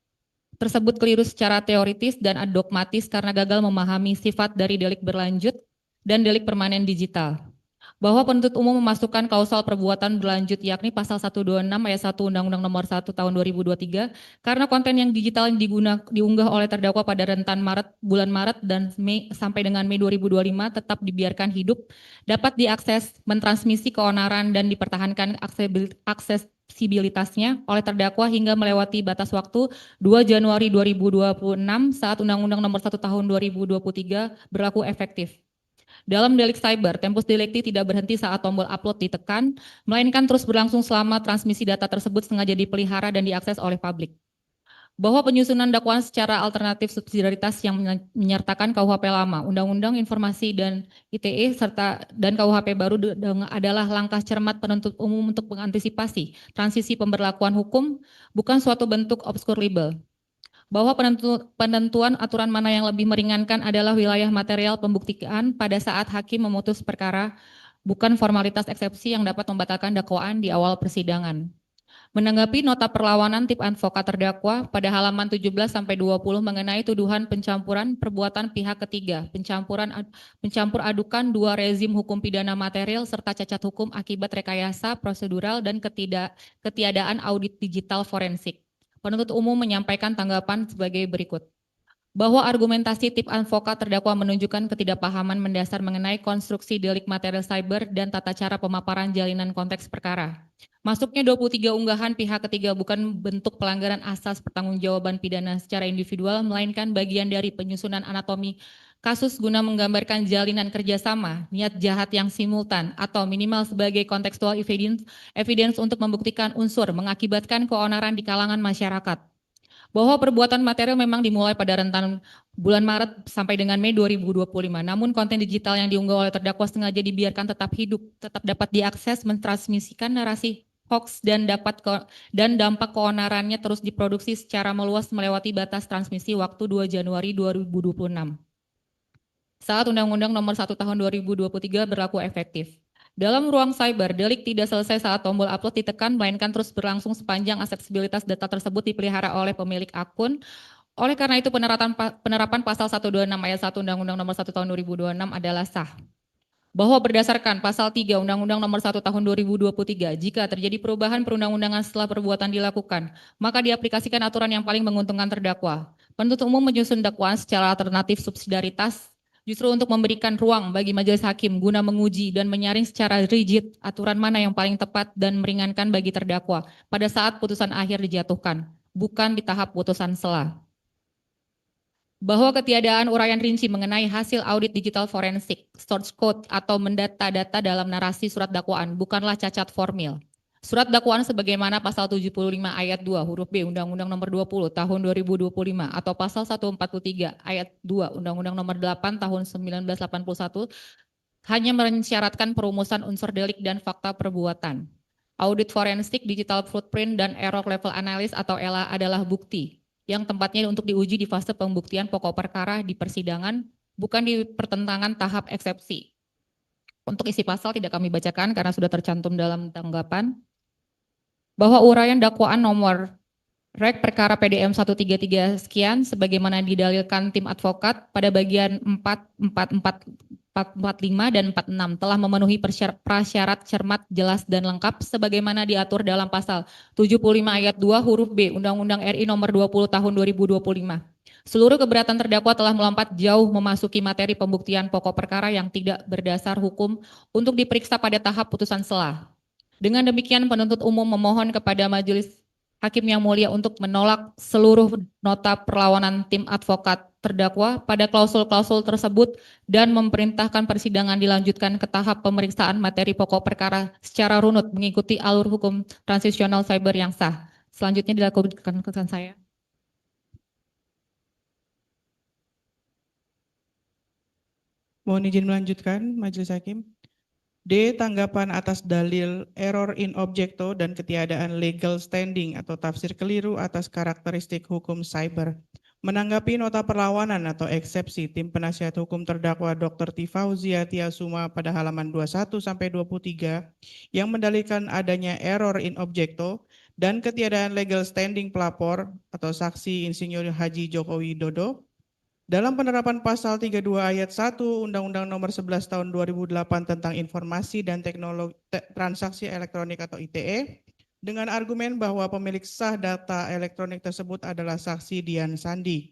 tersebut keliru secara teoritis dan dogmatis karena gagal memahami sifat dari delik berlanjut dan delik permanen digital. Bahwa penuntut umum memasukkan kausal perbuatan berlanjut yakni pasal 126 ayat 1 Undang-Undang Nomor 1 Tahun 2023 karena konten yang digital yang diunggah oleh terdakwa pada rentan bulan Maret dan Mei sampai dengan Mei 2025 tetap dibiarkan hidup, dapat diakses, mentransmisi keonaran dan dipertahankan aksesibilitasnya oleh terdakwa hingga melewati batas waktu 2 Januari 2026 saat Undang-Undang Nomor 1 Tahun 2023 berlaku efektif. Dalam delik cyber, tempus delicti tidak berhenti saat tombol upload ditekan, melainkan terus berlangsung selama transmisi data tersebut sengaja dipelihara dan diakses oleh publik. Bahwa penyusunan dakwaan secara alternatif subsidiaritas yang menyertakan KUHP lama, Undang-Undang Informasi dan ITE serta dan KUHP baru adalah langkah cermat penuntut umum untuk mengantisipasi transisi pemberlakuan hukum, bukan suatu bentuk obscure libel. Bahwa penentuan aturan mana yang lebih meringankan adalah wilayah material pembuktian pada saat hakim memutus perkara, bukan formalitas eksepsi yang dapat membatalkan dakwaan di awal persidangan. Menanggapi nota perlawanan tim advokat terdakwa pada halaman 17-20 mengenai tuduhan pencampuran perbuatan pihak ketiga, pencampur adukan dua rezim hukum pidana material serta cacat hukum akibat rekayasa prosedural dan ketiadaan audit digital forensik. Penuntut umum menyampaikan tanggapan sebagai berikut. Bahwa argumentasi tim advokat terdakwa menunjukkan ketidakpahaman mendasar mengenai konstruksi delik material cyber dan tata cara pemaparan jalinan konteks perkara. Masuknya 23 unggahan pihak ketiga bukan bentuk pelanggaran asas pertanggungjawaban pidana secara individual, melainkan bagian dari penyusunan anatomi kasus guna menggambarkan jalinan kerjasama, niat jahat yang simultan, atau minimal sebagai kontekstual evidence untuk membuktikan unsur mengakibatkan keonaran di kalangan masyarakat. Bahwa perbuatan material memang dimulai pada rentan bulan Maret sampai dengan Mei 2025, namun konten digital yang diunggah oleh terdakwa sengaja dibiarkan tetap hidup, tetap dapat diakses, mentransmisikan narasi hoax dan dampak keonarannya terus diproduksi secara meluas melewati batas transmisi waktu 2 Januari 2026. Saat Undang-Undang Nomor 1 Tahun 2023 berlaku efektif. Dalam ruang cyber, delik tidak selesai saat tombol upload ditekan, melainkan terus berlangsung sepanjang aksesibilitas data tersebut dipelihara oleh pemilik akun. Oleh karena itu penerapan pasal 126 ayat 1 Undang-Undang Nomor 1 Tahun 2026 adalah sah. bahwa berdasarkan pasal 3 Undang-Undang Nomor 1 Tahun 2023, jika terjadi perubahan perundang-undangan setelah perbuatan dilakukan, maka diaplikasikan aturan yang paling menguntungkan terdakwa. Penuntut umum menyusun dakwaan secara alternatif subsidiaritas justru untuk memberikan ruang bagi majelis hakim guna menguji dan menyaring secara rigid aturan mana yang paling tepat dan meringankan bagi terdakwa pada saat putusan akhir dijatuhkan, bukan di tahap putusan sela. Bahwa ketiadaan uraian rinci mengenai hasil audit digital forensik, source code, atau mendata data dalam narasi surat dakwaan bukanlah cacat formil. Surat dakwaan sebagaimana pasal 75 ayat 2 huruf B Undang-Undang Nomor 20 Tahun 2025 atau pasal 143 ayat 2 Undang-Undang Nomor 8 Tahun 1981 hanya mensyaratkan perumusan unsur delik dan fakta perbuatan. Audit forensik, digital footprint, dan error level analysis atau ELA adalah bukti yang tempatnya untuk diuji di fase pembuktian pokok perkara di persidangan, bukan di pertentangan tahap eksepsi. Untuk isi pasal tidak kami bacakan karena sudah tercantum dalam tanggapan. Bahwa uraian dakwaan nomor Rek perkara PDM 133 sekian sebagaimana didalilkan tim advokat pada bagian 4, 45 dan 46 telah memenuhi prasyarat cermat, jelas, dan lengkap sebagaimana diatur dalam pasal 75 ayat 2 huruf B Undang-Undang RI Nomor 20 Tahun 2025. Seluruh keberatan terdakwa telah melompat jauh memasuki materi pembuktian pokok perkara yang tidak berdasar hukum untuk diperiksa pada tahap putusan sela. Dengan demikian penuntut umum memohon kepada majelis Hakim yang mulia untuk menolak seluruh nota perlawanan tim advokat terdakwa pada klausul-klausul tersebut dan memerintahkan persidangan dilanjutkan ke tahap pemeriksaan materi pokok perkara secara runut mengikuti alur hukum transisional cyber yang sah. Selanjutnya dilakukan keputusan saya. Mohon izin melanjutkan, Majelis Hakim. D. Tanggapan atas dalil error in objecto dan ketiadaan legal standing atau tafsir keliru atas karakteristik hukum cyber. Menanggapi nota perlawanan atau eksepsi tim penasihat hukum terdakwa Dr. Tifauzia Tiasuma pada halaman 21-23 yang mendalilkan adanya error in objecto dan ketiadaan legal standing pelapor atau saksi Insinyur Haji Joko Widodo, dalam penerapan pasal 32 ayat 1 Undang-Undang Nomor 11 Tahun 2008 tentang Informasi dan Teknologi Transaksi Elektronik atau ITE, dengan argumen bahwa pemilik sah data elektronik tersebut adalah saksi Dian Sandi.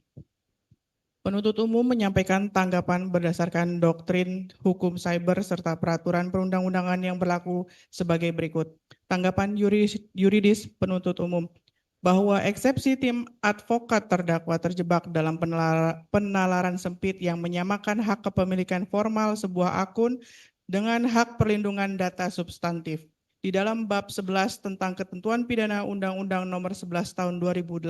Penuntut umum menyampaikan tanggapan berdasarkan doktrin hukum cyber serta peraturan perundang-undangan yang berlaku sebagai berikut. Tanggapan yuridis penuntut umum. Bahwa eksepsi tim advokat terdakwa terjebak dalam penalaran sempit yang menyamakan hak kepemilikan formal sebuah akun dengan hak perlindungan data substantif. Di dalam bab 11 tentang ketentuan pidana Undang-Undang Nomor 11 Tahun 2008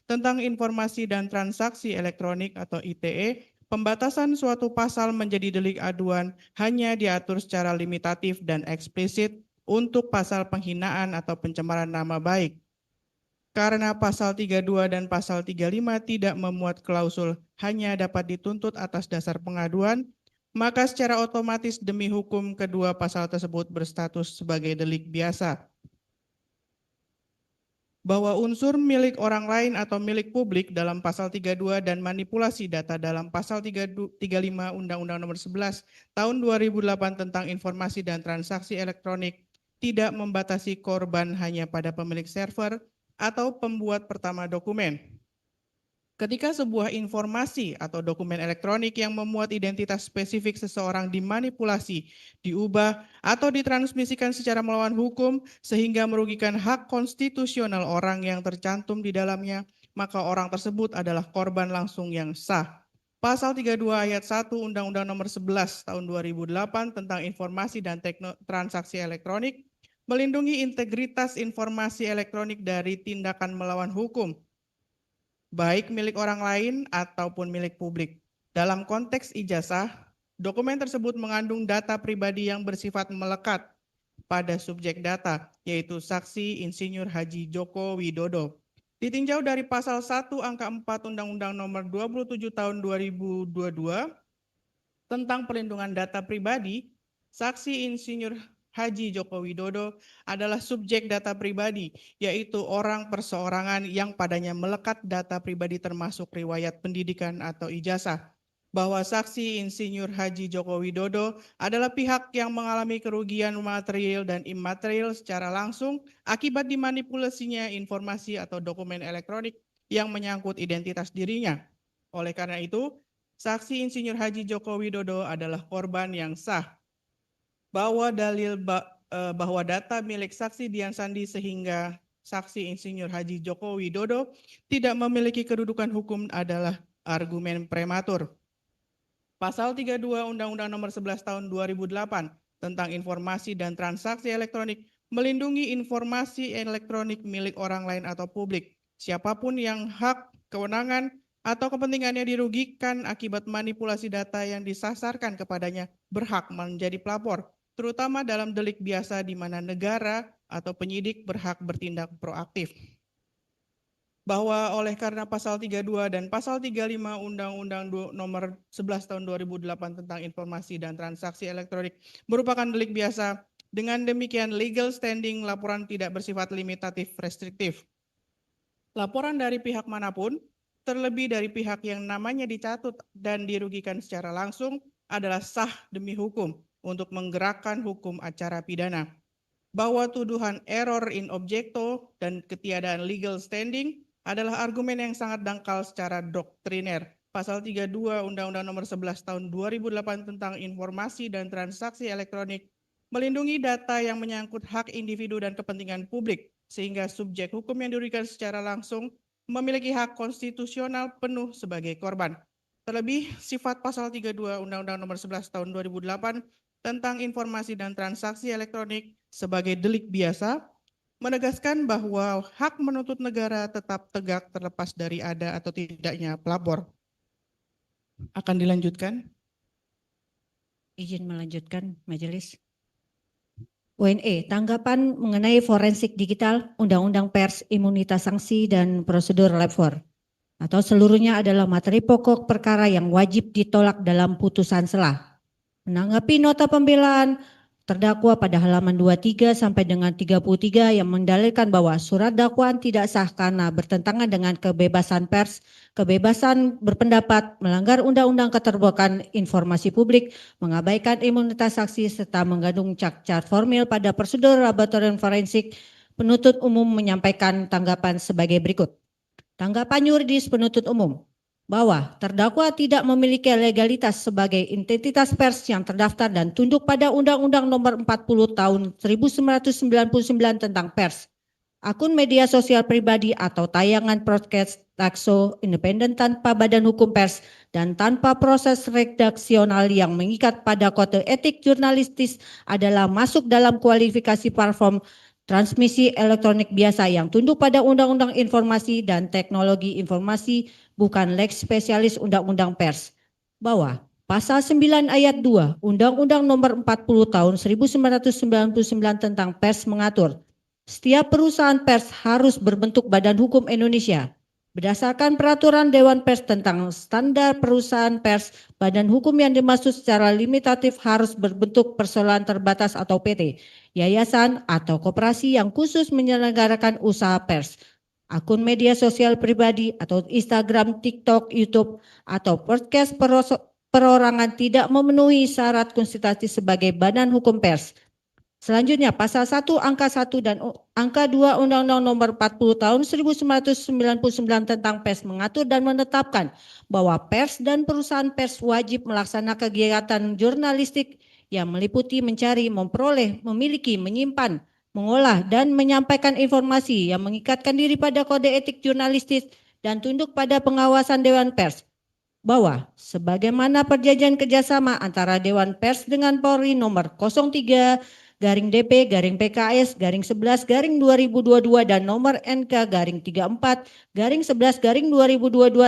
tentang Informasi dan Transaksi Elektronik atau ITE, pembatasan suatu pasal menjadi delik aduan hanya diatur secara limitatif dan eksplisit untuk pasal penghinaan atau pencemaran nama baik. Karena pasal 32 dan pasal 35 tidak memuat klausul hanya dapat dituntut atas dasar pengaduan, maka secara otomatis demi hukum kedua pasal tersebut berstatus sebagai delik biasa. Bahwa unsur milik orang lain atau milik publik dalam pasal 32 dan manipulasi data dalam pasal 35 Undang-Undang Nomor 11 Tahun 2008 tentang Informasi dan Transaksi Elektronik tidak membatasi korban hanya pada pemilik server atau pembuat pertama dokumen. Ketika sebuah informasi atau dokumen elektronik yang memuat identitas spesifik seseorang dimanipulasi, diubah, atau ditransmisikan secara melawan hukum sehingga merugikan hak konstitusional orang yang tercantum di dalamnya, maka orang tersebut adalah korban langsung yang sah. Pasal 32 ayat 1 Undang-Undang Nomor 11 Tahun 2008 tentang Informasi dan Transaksi Elektronik melindungi integritas informasi elektronik dari tindakan melawan hukum, baik milik orang lain ataupun milik publik. Dalam konteks ijazah, dokumen tersebut mengandung data pribadi yang bersifat melekat pada subjek data, yaitu saksi Insinyur Haji Joko Widodo. Ditinjau dari pasal 1 angka 4 Undang-Undang Nomor 27 Tahun 2022 tentang perlindungan data pribadi, saksi Insinyur Haji Joko Widodo adalah subjek data pribadi, yaitu orang perseorangan yang padanya melekat data pribadi termasuk riwayat pendidikan atau ijazah. bahwa saksi Insinyur Haji Joko Widodo adalah pihak yang mengalami kerugian material dan imaterial secara langsung akibat dimanipulasinya informasi atau dokumen elektronik yang menyangkut identitas dirinya. Oleh karena itu, saksi Insinyur Haji Joko Widodo adalah korban yang sah. Bahwa bahwa data milik saksi Dian Sandi sehingga saksi Insinyur Haji Joko Widodo tidak memiliki kedudukan hukum adalah argumen prematur. Pasal 32 Undang-Undang Nomor 11 Tahun 2008 tentang informasi dan transaksi elektronik melindungi informasi elektronik milik orang lain atau publik. Siapapun yang hak, kewenangan, atau kepentingannya dirugikan akibat manipulasi data yang disasarkan kepadanya berhak menjadi pelapor, terutama dalam delik biasa di mana negara atau penyidik berhak bertindak proaktif. Bahwa oleh karena pasal 32 dan pasal 35 Undang-Undang Nomor 11 Tahun 2008 tentang informasi dan transaksi elektronik merupakan delik biasa, dengan demikian legal standing laporan tidak bersifat limitatif restriktif. Laporan dari pihak manapun, terlebih dari pihak yang namanya dicatut dan dirugikan secara langsung, adalah sah demi hukum untuk menggerakkan hukum acara pidana. Bahwa tuduhan error in objecto dan ketiadaan legal standing adalah argumen yang sangat dangkal secara doktriner. Pasal 32 Undang-Undang Nomor 11 Tahun 2008 tentang informasi dan transaksi elektronik melindungi data yang menyangkut hak individu dan kepentingan publik, sehingga subjek hukum yang dirugikan secara langsung memiliki hak konstitusional penuh sebagai korban. Terlebih, sifat pasal 32 Undang-Undang Nomor 11 Tahun 2008 tentang informasi dan transaksi elektronik sebagai delik biasa menegaskan bahwa hak menuntut negara tetap tegak terlepas dari ada atau tidaknya pelapor. Akan dilanjutkan. Izin melanjutkan, Majelis. WNE, tanggapan mengenai forensik digital, Undang-Undang Pers, Imunitas Sanksi, dan Prosedur Lapor, atau seluruhnya adalah materi pokok perkara yang wajib ditolak dalam putusan selah. Menanggapi nota pembelaan terdakwa pada halaman 23 sampai dengan 33 yang mendalilkan bahwa surat dakwaan tidak sah karena bertentangan dengan kebebasan pers, kebebasan berpendapat, melanggar Undang-Undang Keterbukaan Informasi Publik, mengabaikan imunitas saksi, serta mengandung cacat formil pada prosedur laboratorium forensik, penuntut umum menyampaikan tanggapan sebagai berikut. Tanggapan yuridis penuntut umum bahwa terdakwa tidak memiliki legalitas sebagai entitas pers yang terdaftar dan tunduk pada Undang-Undang Nomor 40 Tahun 1999 tentang pers, akun media sosial pribadi atau tayangan broadcast takso independen tanpa badan hukum pers dan tanpa proses redaksional yang mengikat pada kode etik jurnalistis adalah masuk dalam kualifikasi platform transmisi elektronik biasa yang tunduk pada Undang-Undang Informasi dan Teknologi Informasi, bukan lex spesialis Undang-Undang Pers. Bahwa pasal 9 ayat 2 Undang-Undang Nomor 40 Tahun 1999 tentang pers mengatur, setiap perusahaan pers harus berbentuk badan hukum Indonesia. Berdasarkan peraturan Dewan Pers tentang standar perusahaan pers, badan hukum yang dimaksud secara limitatif harus berbentuk perseroan terbatas atau PT, yayasan atau koperasi yang khusus menyelenggarakan usaha pers, akun media sosial pribadi atau Instagram, TikTok, YouTube, atau podcast perorangan tidak memenuhi syarat konstitusi sebagai badan hukum pers. Selanjutnya, pasal 1 angka 1 dan angka 2 Undang-Undang Nomor 40 Tahun 1999 tentang pers mengatur dan menetapkan bahwa pers dan perusahaan pers wajib melaksanakan kegiatan jurnalistik yang meliputi mencari, memperoleh, memiliki, menyimpan, mengolah, dan menyampaikan informasi yang mengikatkan diri pada kode etik jurnalistik dan tunduk pada pengawasan Dewan Pers. Bahwa sebagaimana perjanjian kerjasama antara Dewan Pers dengan Polri nomor 03-DP-PKS-11-2022 dan nomor NK-34-11-2022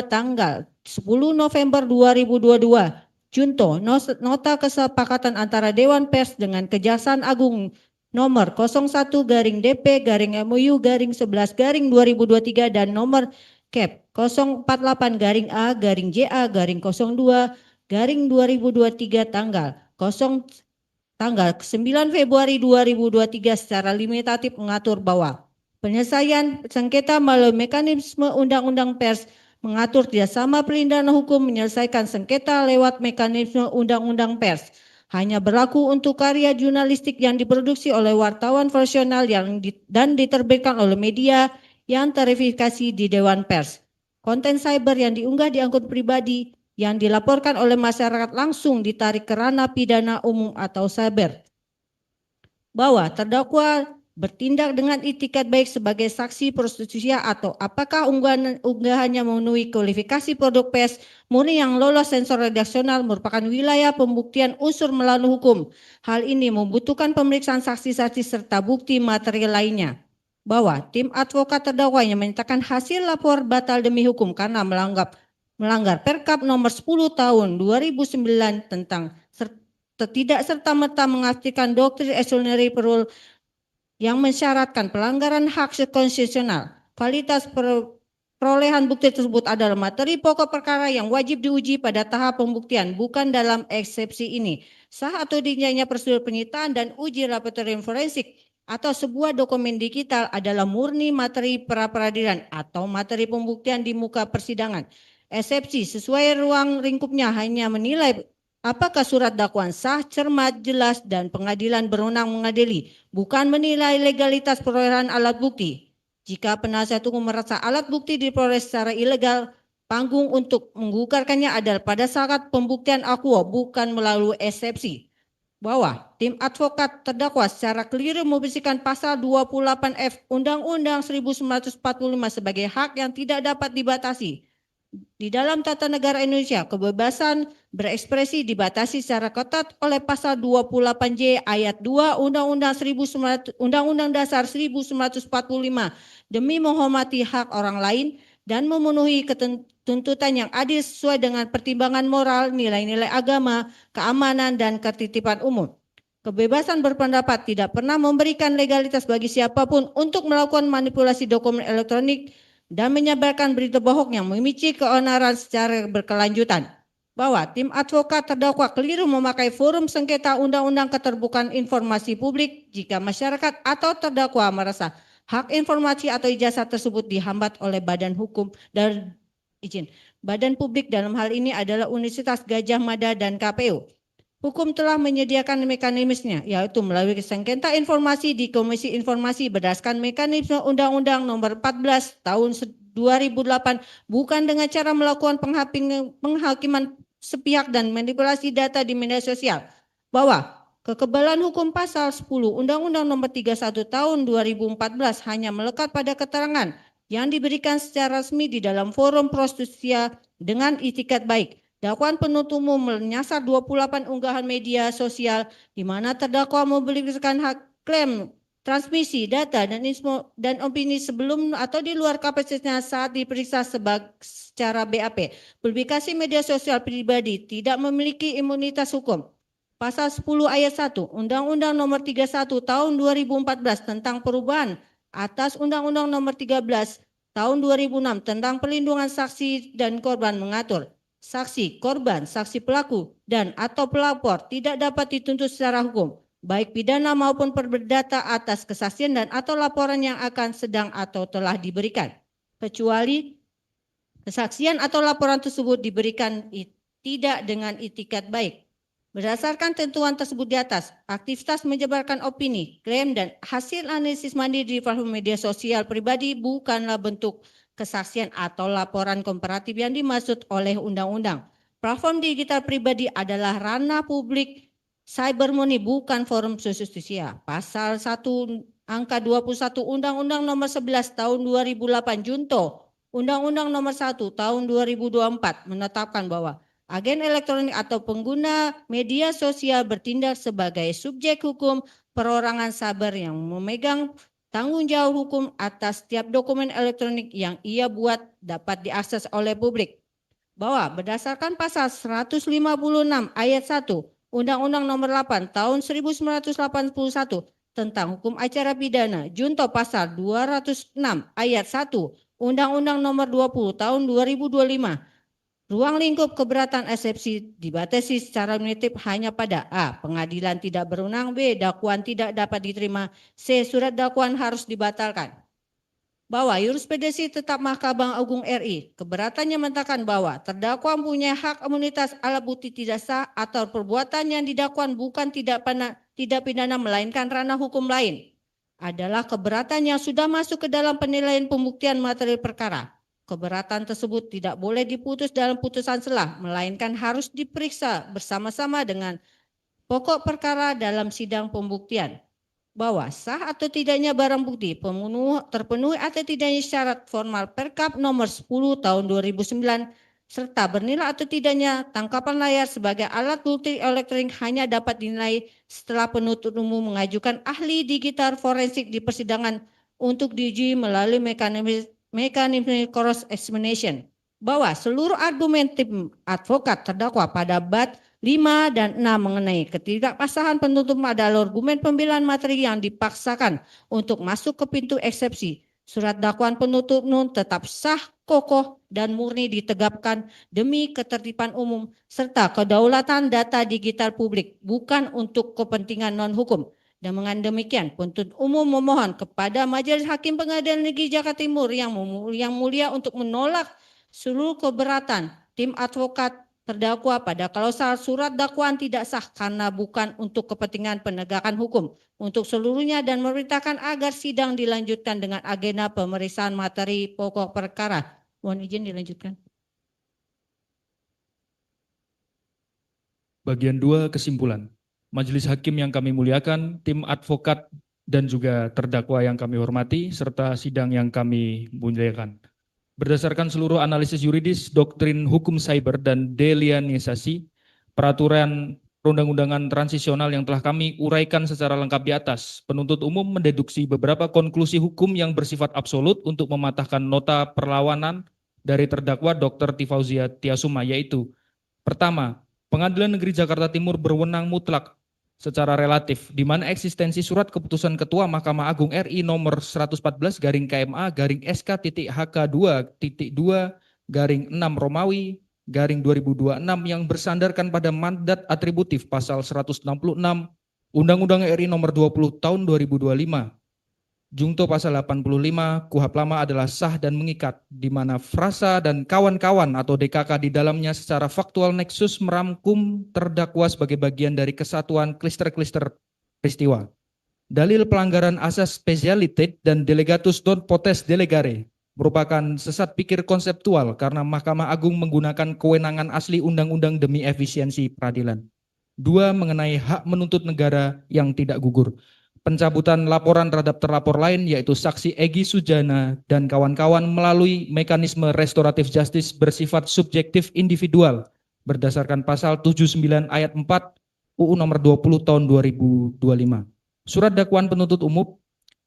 tanggal 10 November 2022. Junto nota kesepakatan antara Dewan Pers dengan Kejaksaan Agung nomor 01-MOU-11-2023 dan nomor Cap 048-A-JA-02-2023 tanggal 9 Februari 2023 secara limitatif mengatur bahwa penyelesaian sengketa melalui mekanisme Undang-Undang Pers mengatur kerjasama perlindungan hukum menyelesaikan sengketa lewat mekanisme undang-undang pers. Hanya berlaku untuk karya jurnalistik yang diproduksi oleh wartawan profesional dan diterbitkan oleh media yang terverifikasi di Dewan Pers. Konten cyber yang diunggah di akun pribadi yang dilaporkan oleh masyarakat langsung ditarik ke ranah pidana umum atau cyber. Bahwa terdakwa bertindak dengan itikat baik sebagai saksi prostitusi atau apakah unggahannya memenuhi kualifikasi produk pers murni yang lolos sensor redaksional merupakan wilayah pembuktian unsur melawan hukum. Hal ini membutuhkan pemeriksaan saksi-saksi serta bukti material lainnya. Bahwa tim advokat terdakwa yang menyatakan hasil lapor batal demi hukum karena melanggar Perkap nomor 10 tahun 2009 tentang tidak serta-merta mengaktifkan doktrin extraordinary rule yang mensyaratkan pelanggaran hak konstitusional. Kualitas perolehan bukti tersebut adalah materi pokok perkara yang wajib diuji pada tahap pembuktian, bukan dalam eksepsi ini. Sah atau tidaknya prosedur penyitaan dan uji laboratorium forensik atau sebuah dokumen digital adalah murni materi pra-peradilan atau materi pembuktian di muka persidangan. Eksepsi sesuai ruang lingkupnya hanya menilai apakah surat dakwaan sah, cermat, jelas, dan pengadilan berwenang mengadili, bukan menilai legalitas perolehan alat bukti. Jika penasihat hukum merasa alat bukti diperoleh secara ilegal, panggung untuk menggugurkannya adalah pada saat pembuktian akuo, bukan melalui eksepsi. Bahwa tim advokat terdakwa secara keliru membersihkan pasal 28F Undang-Undang 1945 sebagai hak yang tidak dapat dibatasi. Di dalam tata negara Indonesia, kebebasan berekspresi dibatasi secara ketat oleh pasal 28J ayat 2 Undang-Undang Dasar 1945 demi menghormati hak orang lain dan memenuhi tuntutan yang adil sesuai dengan pertimbangan moral, nilai-nilai agama, keamanan, dan ketertiban umum. Kebebasan berpendapat tidak pernah memberikan legalitas bagi siapapun untuk melakukan manipulasi dokumen elektronik dan menyebarkan berita bohong yang memicu keonaran secara berkelanjutan. Bahwa tim advokat terdakwa keliru memakai forum sengketa undang-undang keterbukaan informasi publik jika masyarakat atau terdakwa merasa hak informasi atau ijazah tersebut dihambat oleh badan hukum dan izin. Badan publik dalam hal ini adalah Universitas Gadjah Mada dan KPU. Hukum telah menyediakan mekanismenya, yaitu melalui sengketa informasi di Komisi Informasi berdasarkan mekanisme Undang-Undang Nomor 14 Tahun 2008, bukan dengan cara melakukan penghakiman sepihak dan manipulasi data di media sosial. Bahwa kekebalan hukum pasal 10 Undang-Undang Nomor 31 Tahun 2014 hanya melekat pada keterangan yang diberikan secara resmi di dalam forum prostitusi dengan itikat baik. Dakwaan penuntut umum menyasar 28 unggahan media sosial di mana terdakwa memberikan hak klaim transmisi data dan opini sebelum atau di luar kapasitasnya saat diperiksa secara BAP. Publikasi media sosial pribadi tidak memiliki imunitas hukum. Pasal 10 ayat 1 Undang-Undang Nomor 31 Tahun 2014 tentang perubahan atas Undang-Undang Nomor 13 Tahun 2006 tentang perlindungan saksi dan korban mengatur saksi, korban, saksi pelaku, dan atau pelapor tidak dapat dituntut secara hukum, baik pidana maupun perdata atas kesaksian dan atau laporan yang akan sedang atau telah diberikan, kecuali kesaksian atau laporan tersebut diberikan tidak dengan itikat baik. Berdasarkan tentuan tersebut di atas, aktivitas menyebarkan opini, klaim, dan hasil analisis mandiri di platform media sosial pribadi bukanlah bentuk kesaksian atau laporan komparatif yang dimaksud oleh undang-undang. Platform digital pribadi adalah ranah publik cyber murni, bukan forum prostitusi. Pasal 1 angka 21 Undang-Undang Nomor 11 Tahun 2008 Junto Undang-Undang Nomor 1 Tahun 2024 menetapkan bahwa agen elektronik atau pengguna media sosial bertindak sebagai subjek hukum perorangan cyber yang memegang tanggung jawab hukum atas setiap dokumen elektronik yang ia buat dapat diakses oleh publik. Bahwa berdasarkan pasal 156 ayat 1 Undang-Undang Nomor 8 Tahun 1981 tentang hukum acara pidana, junto pasal 206 ayat 1 Undang-Undang Nomor 20 Tahun 2025, ruang lingkup keberatan eksepsi dibatasi secara limitatif hanya pada A. Pengadilan tidak berwenang, B. Dakwaan tidak dapat diterima, C. Surat dakwaan harus dibatalkan. bahwa jurisprudensi tetap Mahkamah Agung RI keberatannya menyatakan bahwa terdakwa mempunyai hak imunitas alat bukti tidak sah atau perbuatan yang didakwakan bukan tidak pidana melainkan ranah hukum lain adalah keberatan yang sudah masuk ke dalam penilaian pembuktian materi perkara. Keberatan tersebut tidak boleh diputus dalam putusan selah, melainkan harus diperiksa bersama-sama dengan pokok perkara dalam sidang pembuktian. Bahwa sah atau tidaknya barang bukti terpenuhi atau tidaknya syarat formal Perkap nomor 10 tahun 2009 serta bernilai atau tidaknya tangkapan layar sebagai alat bukti elektronik hanya dapat dinilai setelah penuntut umum mengajukan ahli digital forensik di persidangan untuk diuji melalui mekanisme cross examination. Bahwa seluruh argumen tim advokat terdakwa pada bab 5 dan 6 mengenai ketidakpasahan penuntut adalah argumen pembelaan materi yang dipaksakan untuk masuk ke pintu eksepsi. Surat dakwaan penuntut umum tetap sah, kokoh, dan murni ditegakkan demi ketertiban umum serta kedaulatan data digital publik, bukan untuk kepentingan non-hukum. Dan dengan demikian, penuntut umum memohon kepada Majelis Hakim Pengadilan Negeri Jakarta Timur yang mulia untuk menolak seluruh keberatan tim advokat terdakwa pada klausul surat dakwaan tidak sah karena bukan untuk kepentingan penegakan hukum untuk seluruhnya dan memerintahkan agar sidang dilanjutkan dengan agenda pemeriksaan materi pokok perkara. Mohon izin dilanjutkan. Bagian 2 kesimpulan. Majelis Hakim yang kami muliakan, tim advokat dan juga terdakwa yang kami hormati, serta sidang yang kami muliakan. Berdasarkan seluruh analisis yuridis, doktrin hukum cyber dan delianisasi, peraturan perundang-undangan transisional yang telah kami uraikan secara lengkap di atas, penuntut umum mendeduksi beberapa konklusi hukum yang bersifat absolut untuk mematahkan nota perlawanan dari terdakwa Dr. Tifauzia Tiasuma, yaitu: pertama, Pengadilan Negeri Jakarta Timur berwenang mutlak secara relatif, di mana eksistensi surat keputusan Ketua Mahkamah Agung RI nomor 114/KMA/SK.HK2.2/6 Romawi /2026 yang bersandarkan pada mandat atributif pasal 166 Undang-Undang RI nomor 20 tahun 2025. Jungto pasal 85 KUHP lama adalah sah dan mengikat, di mana frasa dan kawan-kawan atau DKK di dalamnya secara faktual neksus merangkum terdakwa sebagai bagian dari kesatuan klister-klister peristiwa. Dalil pelanggaran asas specialitate dan delegatus non potest delegare merupakan sesat pikir konseptual karena Mahkamah Agung menggunakan kewenangan asli undang-undang demi efisiensi peradilan. 2. Mengenai hak menuntut negara yang tidak gugur. Pencabutan laporan terhadap terlapor lain yaitu saksi Egy Sujana dan kawan-kawan melalui mekanisme restoratif justice bersifat subjektif individual berdasarkan pasal 79 ayat 4 UU nomor 20 tahun 2025. Surat dakwaan penuntut umum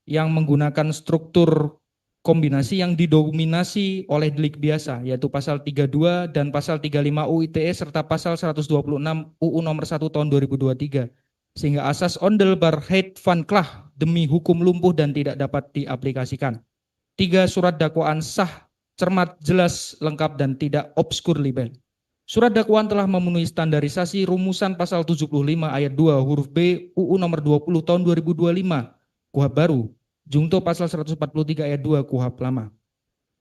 yang menggunakan struktur kombinasi yang didominasi oleh delik biasa yaitu pasal 32 dan pasal 35 UU ITE serta pasal 126 UU nomor 1 tahun 2023. Sehingga asas ondelbarheid van klah demi hukum lumpuh dan tidak dapat diaplikasikan. 3. Surat dakwaan sah, cermat, jelas, lengkap, dan tidak obskur libel. Surat dakwaan telah memenuhi standarisasi rumusan pasal 75 ayat 2 huruf B UU nomor 20 tahun 2025 KUHP baru, jungto pasal 143 ayat 2 KUHP lama.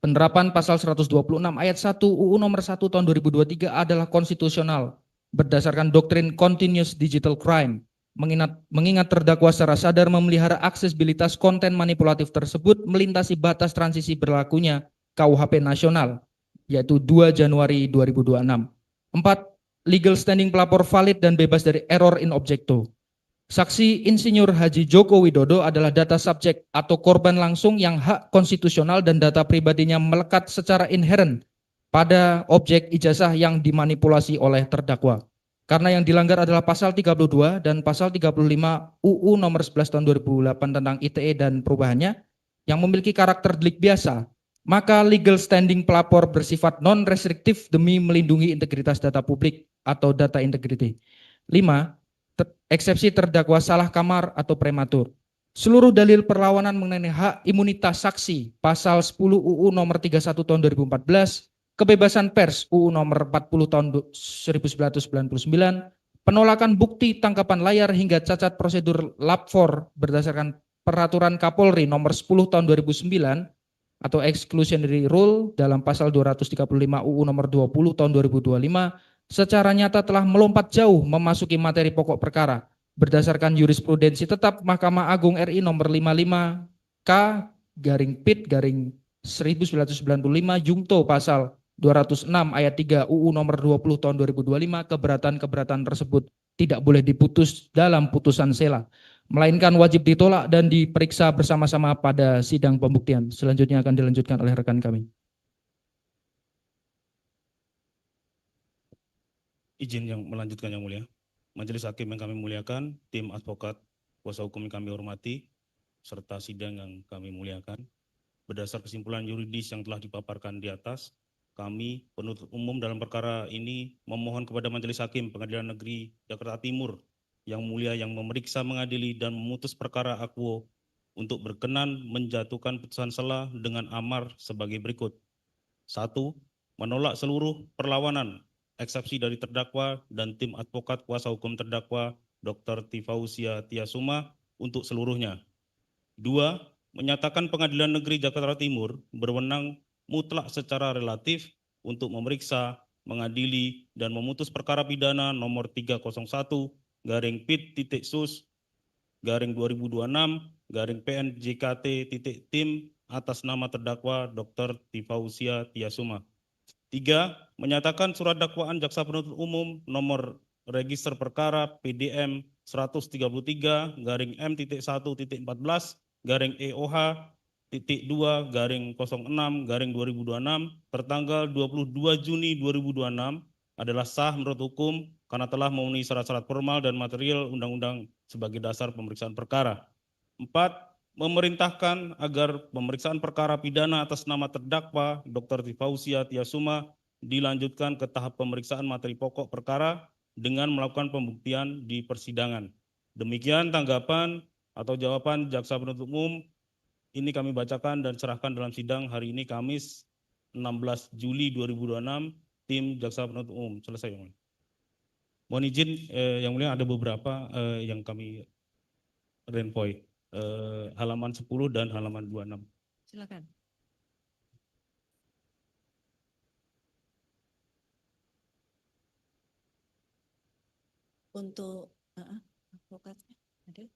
Penerapan pasal 126 ayat 1 UU nomor 1 tahun 2023 adalah konstitusional berdasarkan doktrin continuous digital crime. Mengingat terdakwa secara sadar memelihara aksesibilitas konten manipulatif tersebut melintasi batas transisi berlakunya KUHP nasional, yaitu 2 Januari 2026. 4. Legal standing pelapor valid dan bebas dari error in objecto. Saksi Insinyur Haji Joko Widodo adalah data subjek atau korban langsung yang hak konstitusional dan data pribadinya melekat secara inheren pada objek ijazah yang dimanipulasi oleh terdakwa. Karena yang dilanggar adalah pasal 32 dan pasal 35 UU nomor 11 tahun 2008 tentang ITE dan perubahannya yang memiliki karakter delik biasa, maka legal standing pelapor bersifat non-restriktif demi melindungi integritas data publik atau data integrity. 5. Eksepsi terdakwa salah kamar atau prematur. Seluruh dalil perlawanan mengenai hak imunitas saksi pasal 10 UU nomor 31 tahun 2014, kebebasan pers UU nomor 40 tahun 1999, penolakan bukti tangkapan layar hingga cacat prosedur lapor berdasarkan peraturan Kapolri nomor 10 tahun 2009, atau exclusionary rule dalam pasal 235 UU nomor 20 tahun 2025 secara nyata telah melompat jauh memasuki materi pokok perkara berdasarkan jurisprudensi tetap Mahkamah Agung RI nomor 55 K garing PIT garing 1995 jungto pasal 206 ayat 3 UU nomor 20 tahun 2025 keberatan tersebut tidak boleh diputus dalam putusan sela, melainkan wajib ditolak dan diperiksa bersama-sama pada sidang pembuktian. Selanjutnya akan dilanjutkan oleh rekan kami. Izin yang melanjutkan yang mulia. Majelis hakim yang kami muliakan, tim advokat, kuasa hukum yang kami hormati, serta sidang yang kami muliakan. Berdasar kesimpulan yuridis yang telah dipaparkan di atas, kami penuntut umum dalam perkara ini memohon kepada Majelis Hakim Pengadilan Negeri Jakarta Timur yang mulia yang memeriksa, mengadili, dan memutus perkara akuo untuk berkenan menjatuhkan putusan sela dengan amar sebagai berikut. 1. Menolak seluruh perlawanan eksepsi dari terdakwa dan tim advokat kuasa hukum terdakwa Dr. Tifausia Tiasuma untuk seluruhnya. 2. Menyatakan Pengadilan Negeri Jakarta Timur berwenang mutlak secara relatif untuk memeriksa, mengadili, dan memutus perkara pidana nomor 301 garing PIT.SUS garing 2026 garing PNJKT.TIM atas nama terdakwa Dr. Tifausia Tiasuma. 3. Menyatakan surat dakwaan jaksa penuntut umum nomor register perkara PDM 133 garing M.1.14 garing EOH titik 2 garing 06 garing 2026 tertanggal 22 Juni 2026 adalah sah menurut hukum karena telah memenuhi syarat-syarat formal dan material undang-undang sebagai dasar pemeriksaan perkara. 4. Memerintahkan agar pemeriksaan perkara pidana atas nama terdakwa Dr. Tifausia Tiasuma dilanjutkan ke tahap pemeriksaan materi pokok perkara dengan melakukan pembuktian di persidangan. Demikian tanggapan atau jawaban jaksa penuntut umum ini kami bacakan dan serahkan dalam sidang hari ini Kamis 16 Juli 2026 tim jaksa penuntut umum. Selesai yang mulia. Mohon izin yang mulia ada beberapa yang kami renvoy. Halaman 10 dan halaman 26. Silakan. Untuk advokatnya ada?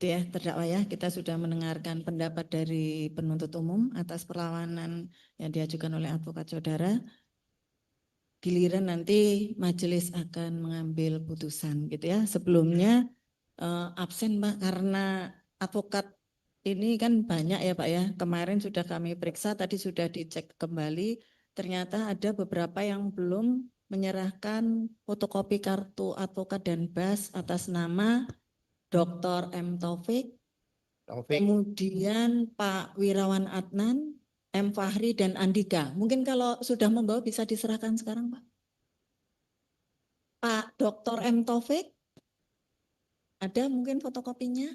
Gitu ya, terdakwa ya, kita sudah mendengarkan pendapat dari penuntut umum atas perlawanan yang diajukan oleh advokat saudara. Giliran nanti majelis akan mengambil putusan gitu ya. Sebelumnya absen Pak karena advokat ini kan banyak ya Pak ya. Kemarin sudah kami periksa, tadi sudah dicek kembali. Ternyata ada beberapa yang belum menyerahkan fotokopi kartu advokat dan BAS atas nama Dr. M. Taufik, kemudian Pak Wirawan Adnan, M. Fahri, dan Andika. Mungkin kalau sudah membawa bisa diserahkan sekarang Pak. Pak Dr. M. Taufik, ada mungkin fotokopinya?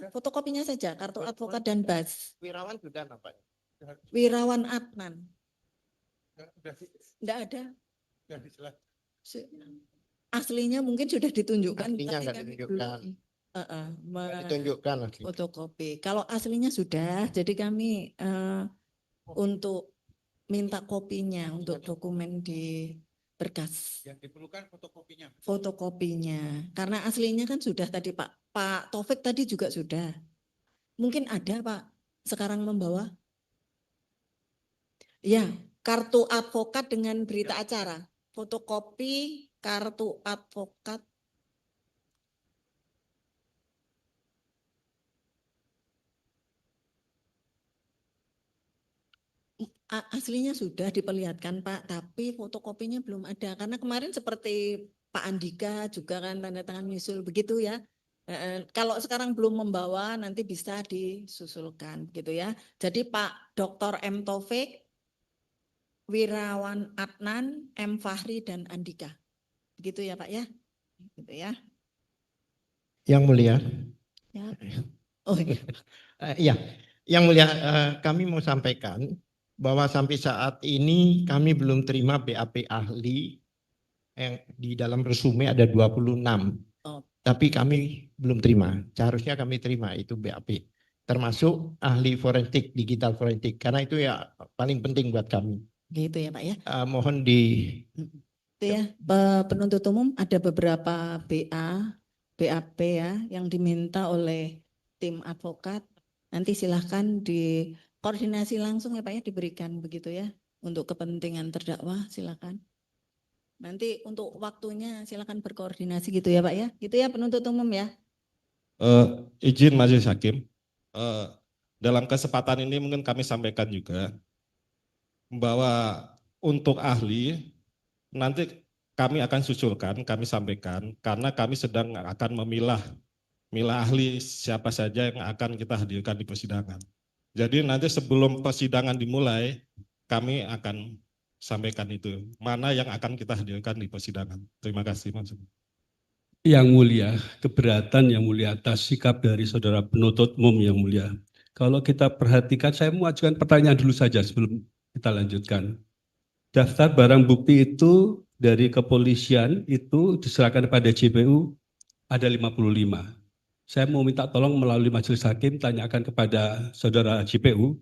Fotokopinya saja, kartu advokat dan BAS. Wirawan sudah nampaknya. Wirawan Adnan, tidak ada. Aslinya mungkin sudah ditunjukkan. Aslinya tapi nggak kami ditunjukkan. belum, Ditunjukkan lagi. fotokopi. Kalau aslinya sudah, jadi kami untuk minta kopinya untuk dokumen di berkas. Yang diperlukan fotokopinya. Fotokopinya, karena aslinya kan sudah tadi Pak Taufik tadi juga sudah. Mungkin ada Pak sekarang membawa. Ya, kartu advokat dengan berita acara. Fotokopi kartu advokat. Aslinya sudah diperlihatkan Pak, tapi fotokopinya belum ada. Karena kemarin seperti Pak Andika juga kan tanda tangan nyusul begitu ya. Kalau sekarang belum membawa nanti bisa disusulkan gitu ya. Jadi Pak Dr. M. Taufik, Wirawan Adnan, M. Fahri, dan Andika. Begitu ya Pak ya. Gitu ya. Yang mulia. Ya. Oh iya. Iya, yang mulia kami mau sampaikan bahwa sampai saat ini kami belum terima BAP ahli yang di dalam resume ada 26. Oh. Tapi kami belum terima. Seharusnya kami terima itu BAP. Termasuk ahli forensik, digital forensik. Karena itu ya paling penting buat kami. Gitu ya Pak ya. Mohon di... Itu ya, penuntut umum ada beberapa BAP ya yang diminta oleh tim advokat. Nanti silahkan dikoordinasi langsung ya Pak ya, diberikan begitu ya. Untuk kepentingan terdakwa silahkan. Nanti untuk waktunya silahkan berkoordinasi gitu ya Pak ya. Gitu ya penuntut umum ya. Izin Majelis Hakim, dalam kesempatan ini mungkin kami sampaikan juga bahwa untuk ahli nanti kami akan susulkan, kami sampaikan karena kami sedang akan memilah ahli siapa saja yang akan kita hadirkan di persidangan. Jadi nanti sebelum persidangan dimulai kami akan sampaikan itu mana yang akan kita hadirkan di persidangan. Terima kasih Mas. Yang mulia, keberatan yang mulia atas sikap dari saudara penuntut umum yang mulia. Kalau kita perhatikan, saya mau ajukan pertanyaan dulu saja sebelum kita lanjutkan. Daftar barang bukti itu dari kepolisian itu diserahkan kepada JPU ada 55. Saya mau minta tolong melalui majelis hakim tanyakan kepada saudara JPU,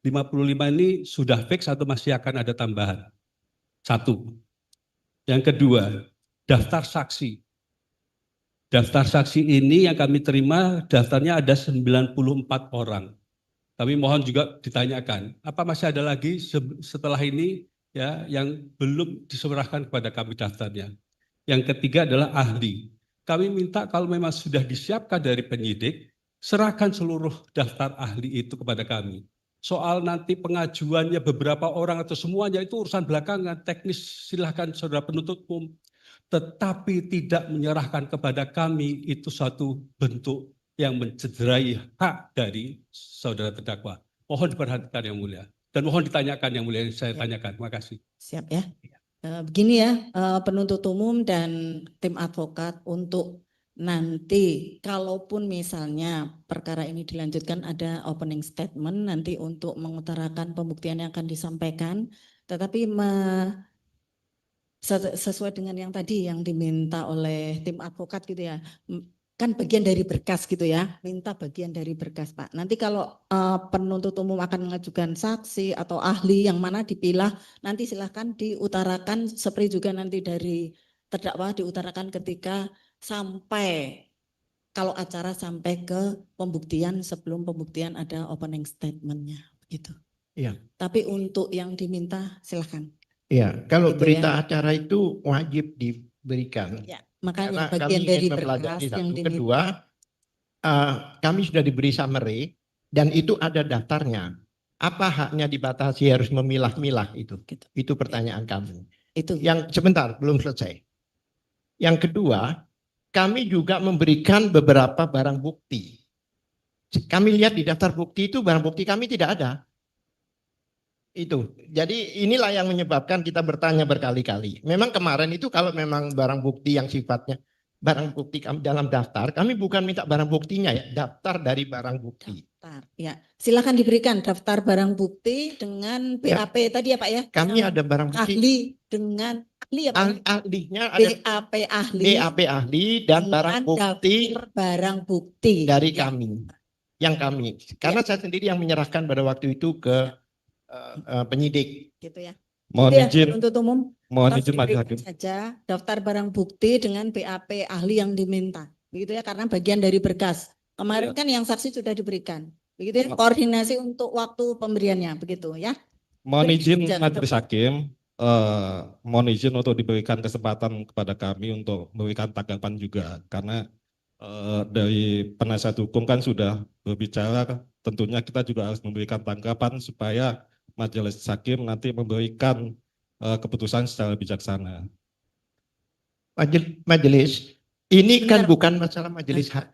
55 ini sudah fix atau masih akan ada tambahan? Satu. Yang kedua, daftar saksi. Daftar saksi ini yang kami terima daftarnya ada 94 orang. Kami mohon juga ditanyakan, apa masih ada lagi setelah ini ya yang belum diserahkan kepada kami daftarnya. Yang ketiga adalah ahli. Kami minta kalau memang sudah disiapkan dari penyidik, serahkan seluruh daftar ahli itu kepada kami. Soal nanti pengajuannya beberapa orang atau semuanya itu urusan belakangan, teknis silahkan saudara penuntut umum. Tetapi tidak menyerahkan kepada kami itu suatu bentuk yang mencederai hak dari saudara terdakwa. Mohon diperhatikan yang mulia. Dan mohon ditanyakan yang mulia, saya tanyakan. Terima kasih. Siap ya. Begini ya, penuntut umum dan tim advokat untuk nanti kalaupun misalnya perkara ini dilanjutkan ada opening statement nanti untuk mengutarakan pembuktian yang akan disampaikan, tetapi sesuai dengan yang tadi yang diminta oleh tim advokat gitu ya, kan bagian dari berkas gitu ya, minta bagian dari berkas Pak. Nanti kalau penuntut umum akan mengajukan saksi atau ahli yang mana dipilah, nanti silahkan diutarakan seperti juga nanti dari terdakwa diutarakan ketika sampai kalau acara sampai ke pembuktian, sebelum pembuktian ada opening statement-nya begitu. Iya. Tapi untuk yang diminta silahkan. Iya, kalau Gitu berita acara itu wajib diberikan. Ya, makanya Karena bagian kami dari ingin berkas mempelajari yang satu. diminta. Kedua, kami sudah diberi summary dan itu ada daftarnya. Apa haknya dibatasi harus memilah-milah itu? Gitu. Itu pertanyaan kami. Itu. Yang sebentar, belum selesai. Yang kedua, kami juga memberikan beberapa barang bukti. Kami lihat di daftar bukti itu barang bukti kami tidak ada. Itu. Jadi inilah yang menyebabkan kita bertanya berkali-kali. Memang kemarin itu kalau memang barang bukti yang sifatnya barang bukti kami dalam daftar, kami bukan minta barang buktinya ya, daftar dari barang bukti. Daftar. Ya, silakan diberikan daftar barang bukti dengan BAP tadi ya Pak ya. Kami ada barang bukti. Ahli dengan ahli ya Pak. Ahlinya ada BAP ahli. BAP ahli dan barang bukti barang bukti dari kami. Yang kami. Karena saya sendiri yang menyerahkan pada waktu itu ke penyidik. Gitu ya. Mohon Itu ya, izin. penuntut umum. Mohon Terus izin Majelis diberikan Hakim. saja daftar barang bukti dengan BAP ahli yang diminta. Begitu ya, karena bagian dari berkas. Kemarin kan yang saksi sudah diberikan. Begitu ya, koordinasi untuk waktu pemberiannya, begitu ya. Mohon izin Jangan Majelis Hakim, mohon izin untuk diberikan kesempatan kepada kami untuk memberikan tanggapan juga, karena dari penasihat hukum kan sudah berbicara, tentunya kita juga harus memberikan tanggapan supaya Majelis Hakim nanti memberikan keputusan secara bijaksana. Majelis, ini kan bukan masalah majelis hakim.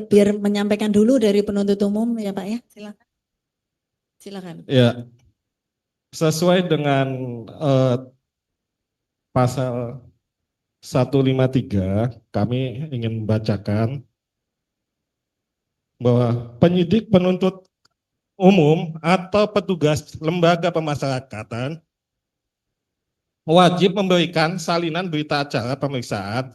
Biar menyampaikan dulu dari penuntut umum ya Pak ya, silakan. Silakan. Ya, sesuai dengan pasal 153, kami ingin membacakan bahwa penyidik penuntut umum atau petugas lembaga pemasyarakatan wajib memberikan salinan berita acara pemeriksaan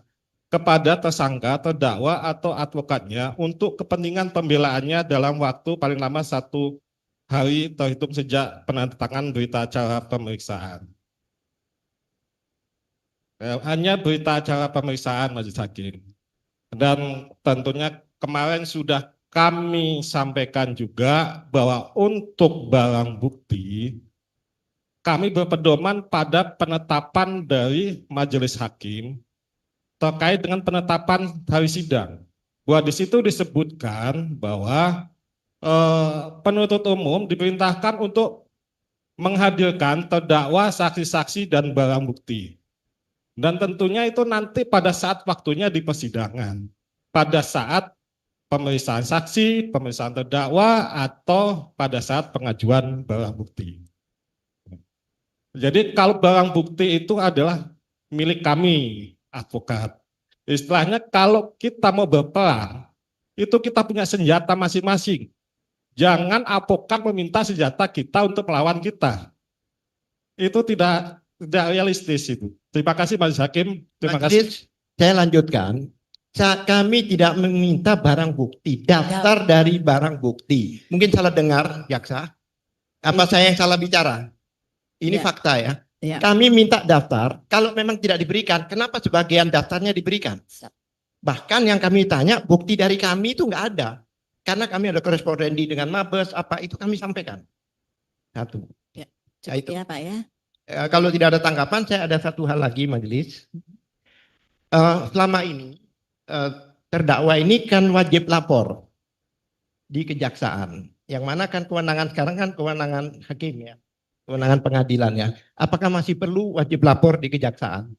kepada tersangka, terdakwa atau advokatnya untuk kepentingan pembelaannya dalam waktu paling lama 1 hari terhitung sejak penandatangan berita acara pemeriksaan. Hanya berita acara pemeriksaan Majelis Hakim. Dan tentunya kemarin sudah kami sampaikan juga bahwa untuk barang bukti kami berpedoman pada penetapan dari Majelis Hakim terkait dengan penetapan hari sidang. Bahwa di situ disebutkan bahwa penuntut umum diperintahkan untuk menghadirkan terdakwa, saksi-saksi dan barang bukti. Dan tentunya itu nanti pada saat waktunya di persidangan. Pada saat pemeriksaan saksi, pemeriksaan terdakwa, atau pada saat pengajuan barang bukti. Jadi kalau barang bukti itu adalah milik kami, advokat. Istilahnya kalau kita mau berperang, itu kita punya senjata masing-masing. Jangan advokat meminta senjata kita untuk melawan kita. Itu tidak realistis itu. Terima kasih Majelis Hakim. Terima kasih. Saya lanjutkan. Kami tidak meminta barang bukti, daftar dari barang bukti. Mungkin salah dengar, jaksa. Apa saya yang salah bicara? Ini fakta ya. Kami minta daftar, kalau memang tidak diberikan, kenapa sebagian daftarnya diberikan? Bahkan yang kami tanya, bukti dari kami itu nggak ada. Karena kami ada korespondensi dengan Mabes, apa itu kami sampaikan. Satu. Ya, cukup ya Pak ya. Kalau tidak ada tanggapan, saya ada satu hal lagi Majelis. Selama ini, terdakwa ini kan wajib lapor di kejaksaan. Yang mana kan kewenangan sekarang kan kewenangan hakim ya. Kewenangan pengadilan ya. Apakah masih perlu wajib lapor di kejaksaan?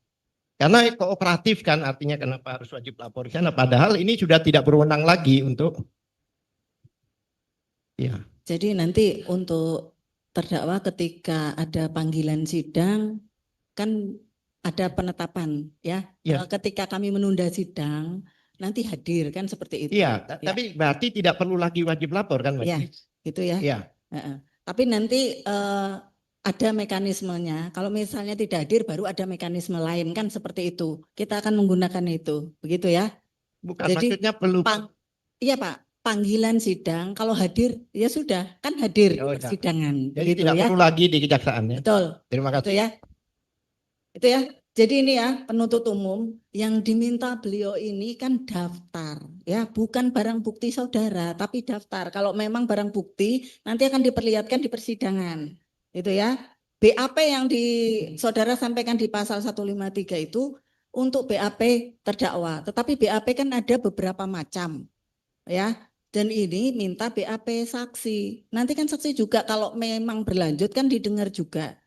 Karena kooperatif kan artinya kenapa harus wajib lapor di sana. Padahal ini sudah tidak berwenang lagi untuk ya. Jadi nanti untuk terdakwa ketika ada panggilan sidang kan ada penetapan ya. Ketika kami menunda sidang nanti hadir kan seperti itu. Iya, tapi berarti tidak perlu lagi wajib lapor kan Mas? Iya, gitu ya. Iya. Tapi nanti ada mekanismenya. Kalau misalnya tidak hadir baru ada mekanisme lain kan seperti itu. Kita akan menggunakan itu, begitu ya. Bukan Jadi, maksudnya perlu. Iya Pak, panggilan sidang kalau hadir ya sudah kan hadir di persidangan. Jadi begitu tidak ya. perlu lagi di kejaksaan ya. Betul. Terima kasih. Itu ya. Itu ya. Jadi ini ya penuntut umum yang diminta beliau ini kan daftar ya, bukan barang bukti saudara tapi daftar. Kalau memang barang bukti nanti akan diperlihatkan di persidangan. Itu ya. BAP yang saudara sampaikan di pasal 153 itu untuk BAP terdakwa. Tetapi BAP kan ada beberapa macam ya. Dan ini minta BAP saksi. Nanti kan saksi juga kalau memang berlanjut kan didengar juga.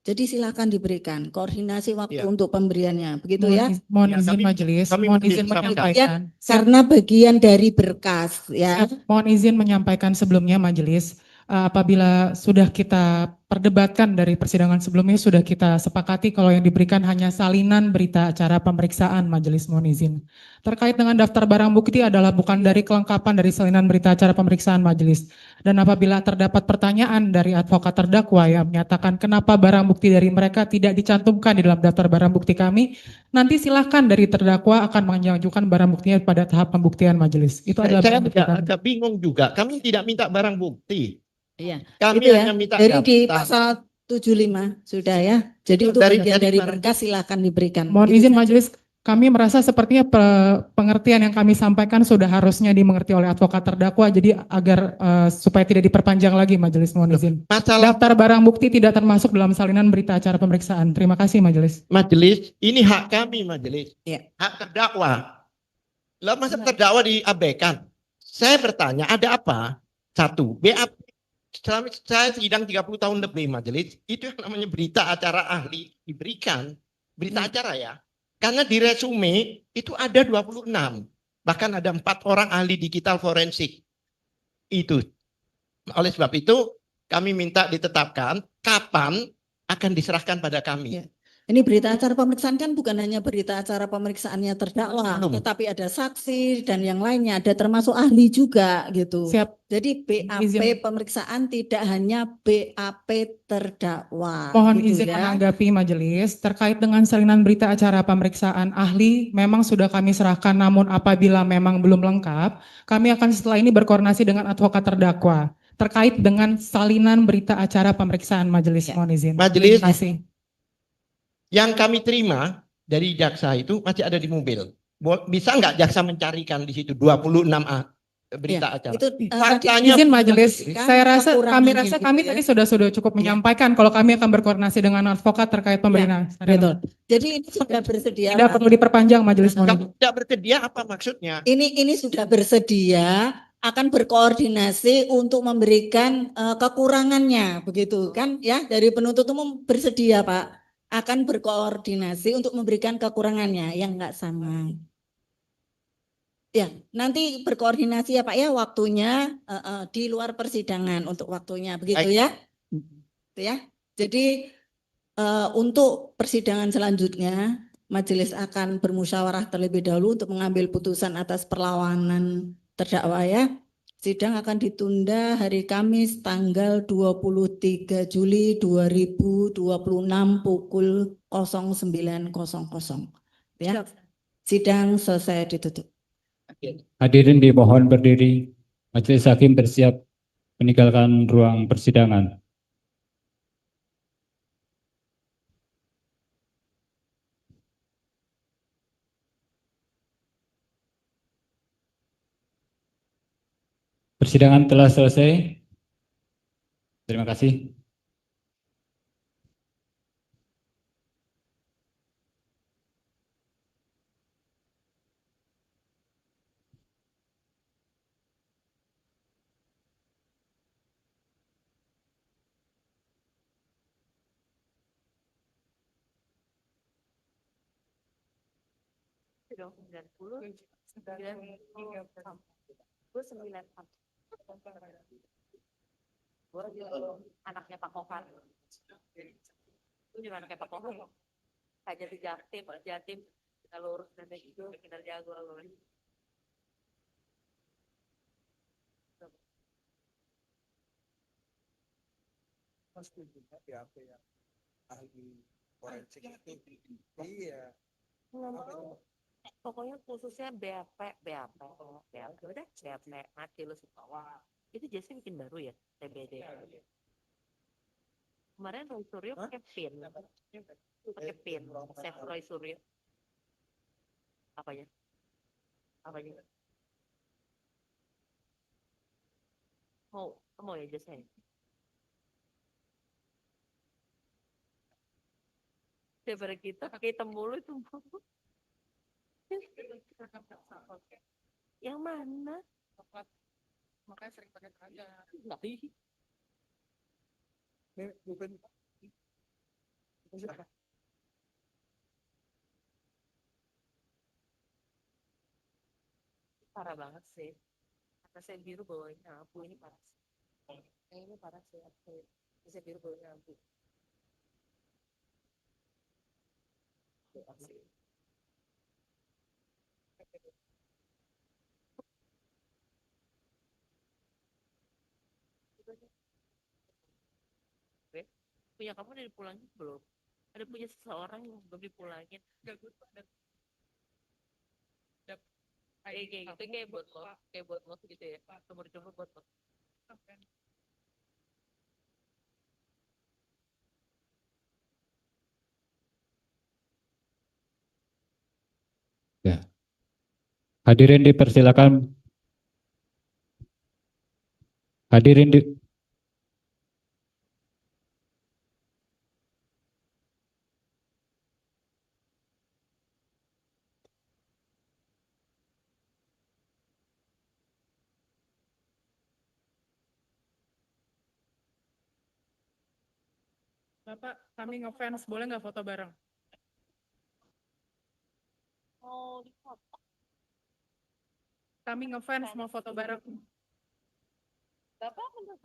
Jadi silakan diberikan koordinasi waktu Ya. untuk pemberiannya, begitu ya? Mohon Ya, izin kami- majelis, kami mohon mendesak izin sampaikan. menyampaikan. Karena bagian dari berkas ya. Mohon izin menyampaikan sebelumnya majelis, apabila sudah kita perdebatkan dari persidangan sebelumnya sudah kita sepakati kalau yang diberikan hanya salinan berita acara pemeriksaan majelis, mohon izin. Terkait dengan daftar barang bukti adalah bukan dari kelengkapan dari salinan berita acara pemeriksaan majelis. Dan apabila terdapat pertanyaan dari advokat terdakwa yang menyatakan kenapa barang bukti dari mereka tidak dicantumkan di dalam daftar barang bukti kami, nanti silahkan dari terdakwa akan mengajukan barang buktinya pada tahap pembuktian majelis. Itu adalah Saya barang bukti kami. agak bingung juga. Kami tidak minta barang bukti. Iya. Kami Itu ya. hanya minta Dari di daftar. pasal 75 sudah ya. Jadi Itu untuk dari- bagian dari dari barang berkas silakan diberikan. Mohon Itu izin saja. majelis, kami merasa sepertinya pengertian yang kami sampaikan sudah harusnya dimengerti oleh advokat terdakwa, jadi agar supaya tidak diperpanjang lagi majelis, mohon izin. Masalah Daftar barang bukti tidak termasuk dalam salinan berita acara pemeriksaan. Terima kasih majelis. majelis, ini hak kami majelis. Ya. Hak terdakwa. Lah masa terdakwa diabaikan? Saya bertanya, ada apa? Satu, BAP selama saya sidang 30 tahun lebih majelis, itu yang namanya berita acara ahli diberikan. Berita acara ya. Karena di resume itu ada 26. Bahkan ada 4 orang ahli digital forensik. Itu. Oleh sebab itu kami minta ditetapkan kapan akan diserahkan pada kami. Ya. Ini berita acara pemeriksaan kan bukan hanya berita acara pemeriksaannya terdakwa, Belum. tetapi ada saksi dan yang lainnya, ada termasuk ahli juga gitu. Siap. Jadi BAP Izin. pemeriksaan tidak hanya BAP terdakwa. Mohon gitu izin ya. menanggapi majelis, terkait dengan salinan berita acara pemeriksaan ahli memang sudah kami serahkan, namun apabila memang belum lengkap, kami akan setelah ini berkoordinasi dengan advokat terdakwa terkait dengan salinan berita acara pemeriksaan majelis, Ya. mohon izin. Majelis. Terima kasih. Yang kami terima dari jaksa itu masih ada di mobil. Bisa nggak jaksa mencarikan di situ 26 berita acara? Itu Faktanya Izin majelis, Kan saya rasa kekurangannya kami gitu ya. tadi sudah cukup menyampaikan kalau kami akan berkoordinasi dengan advokat terkait pemberian. betul. Jadi ini sudah bersedia. Tidak Pak. perlu diperpanjang majelis, mohon izin. Kalau tidak bersedia apa maksudnya? Ini sudah bersedia akan berkoordinasi untuk memberikan kekurangannya begitu kan ya, dari penuntut umum bersedia Pak akan berkoordinasi untuk memberikan kekurangannya yang enggak sama. Ya, nanti berkoordinasi ya Pak ya waktunya di luar persidangan untuk waktunya begitu Baik. ya. Gitu ya. Jadi untuk persidangan selanjutnya majelis akan bermusyawarah terlebih dahulu untuk mengambil putusan atas perlawanan terdakwa ya. Sidang akan ditunda hari Kamis tanggal 23 Juli 2026 pukul 09.00. Ya. Sidang selesai ditutup. Hadirin dimohon berdiri. Majelis hakim bersiap meninggalkan ruang persidangan. Persidangan telah selesai. Terima kasih. Anaknya Pak Kohar. Itu juga anaknya Pak Kohar. Kayak jadi Jatim, kita lurus dan itu kita jago. Iya. Pokoknya khususnya BAP, udah BAP mati lu semua. Itu Jesse bikin baru ya, TBD. Kemarin Roy Suryo pakai pin, save Roy Suryo. Apanya? Apanya? Mau ya jasanya? Daripada kita pakai hitam mulu itu. Yang mana? Makanya sering pakai seragam. Enggak. Parah banget sih. Kata saya biru bawahnya abu, ini parah sih. Ini parah sih. Saya biru bawahnya abu. Punya kamu udah dipulangin belum? Ada punya seseorang yang belum dipulangin? Enggak, gue tuh ada. Kayak gitu, kayak buat lo gitu ya. Coba buat lo. Ya. Hadirin dipersilakan. Hadirin di Bapak, kami ngefans, boleh nggak foto bareng? Oh, di foto. Kami ngefans mau foto bareng. Bapak menurut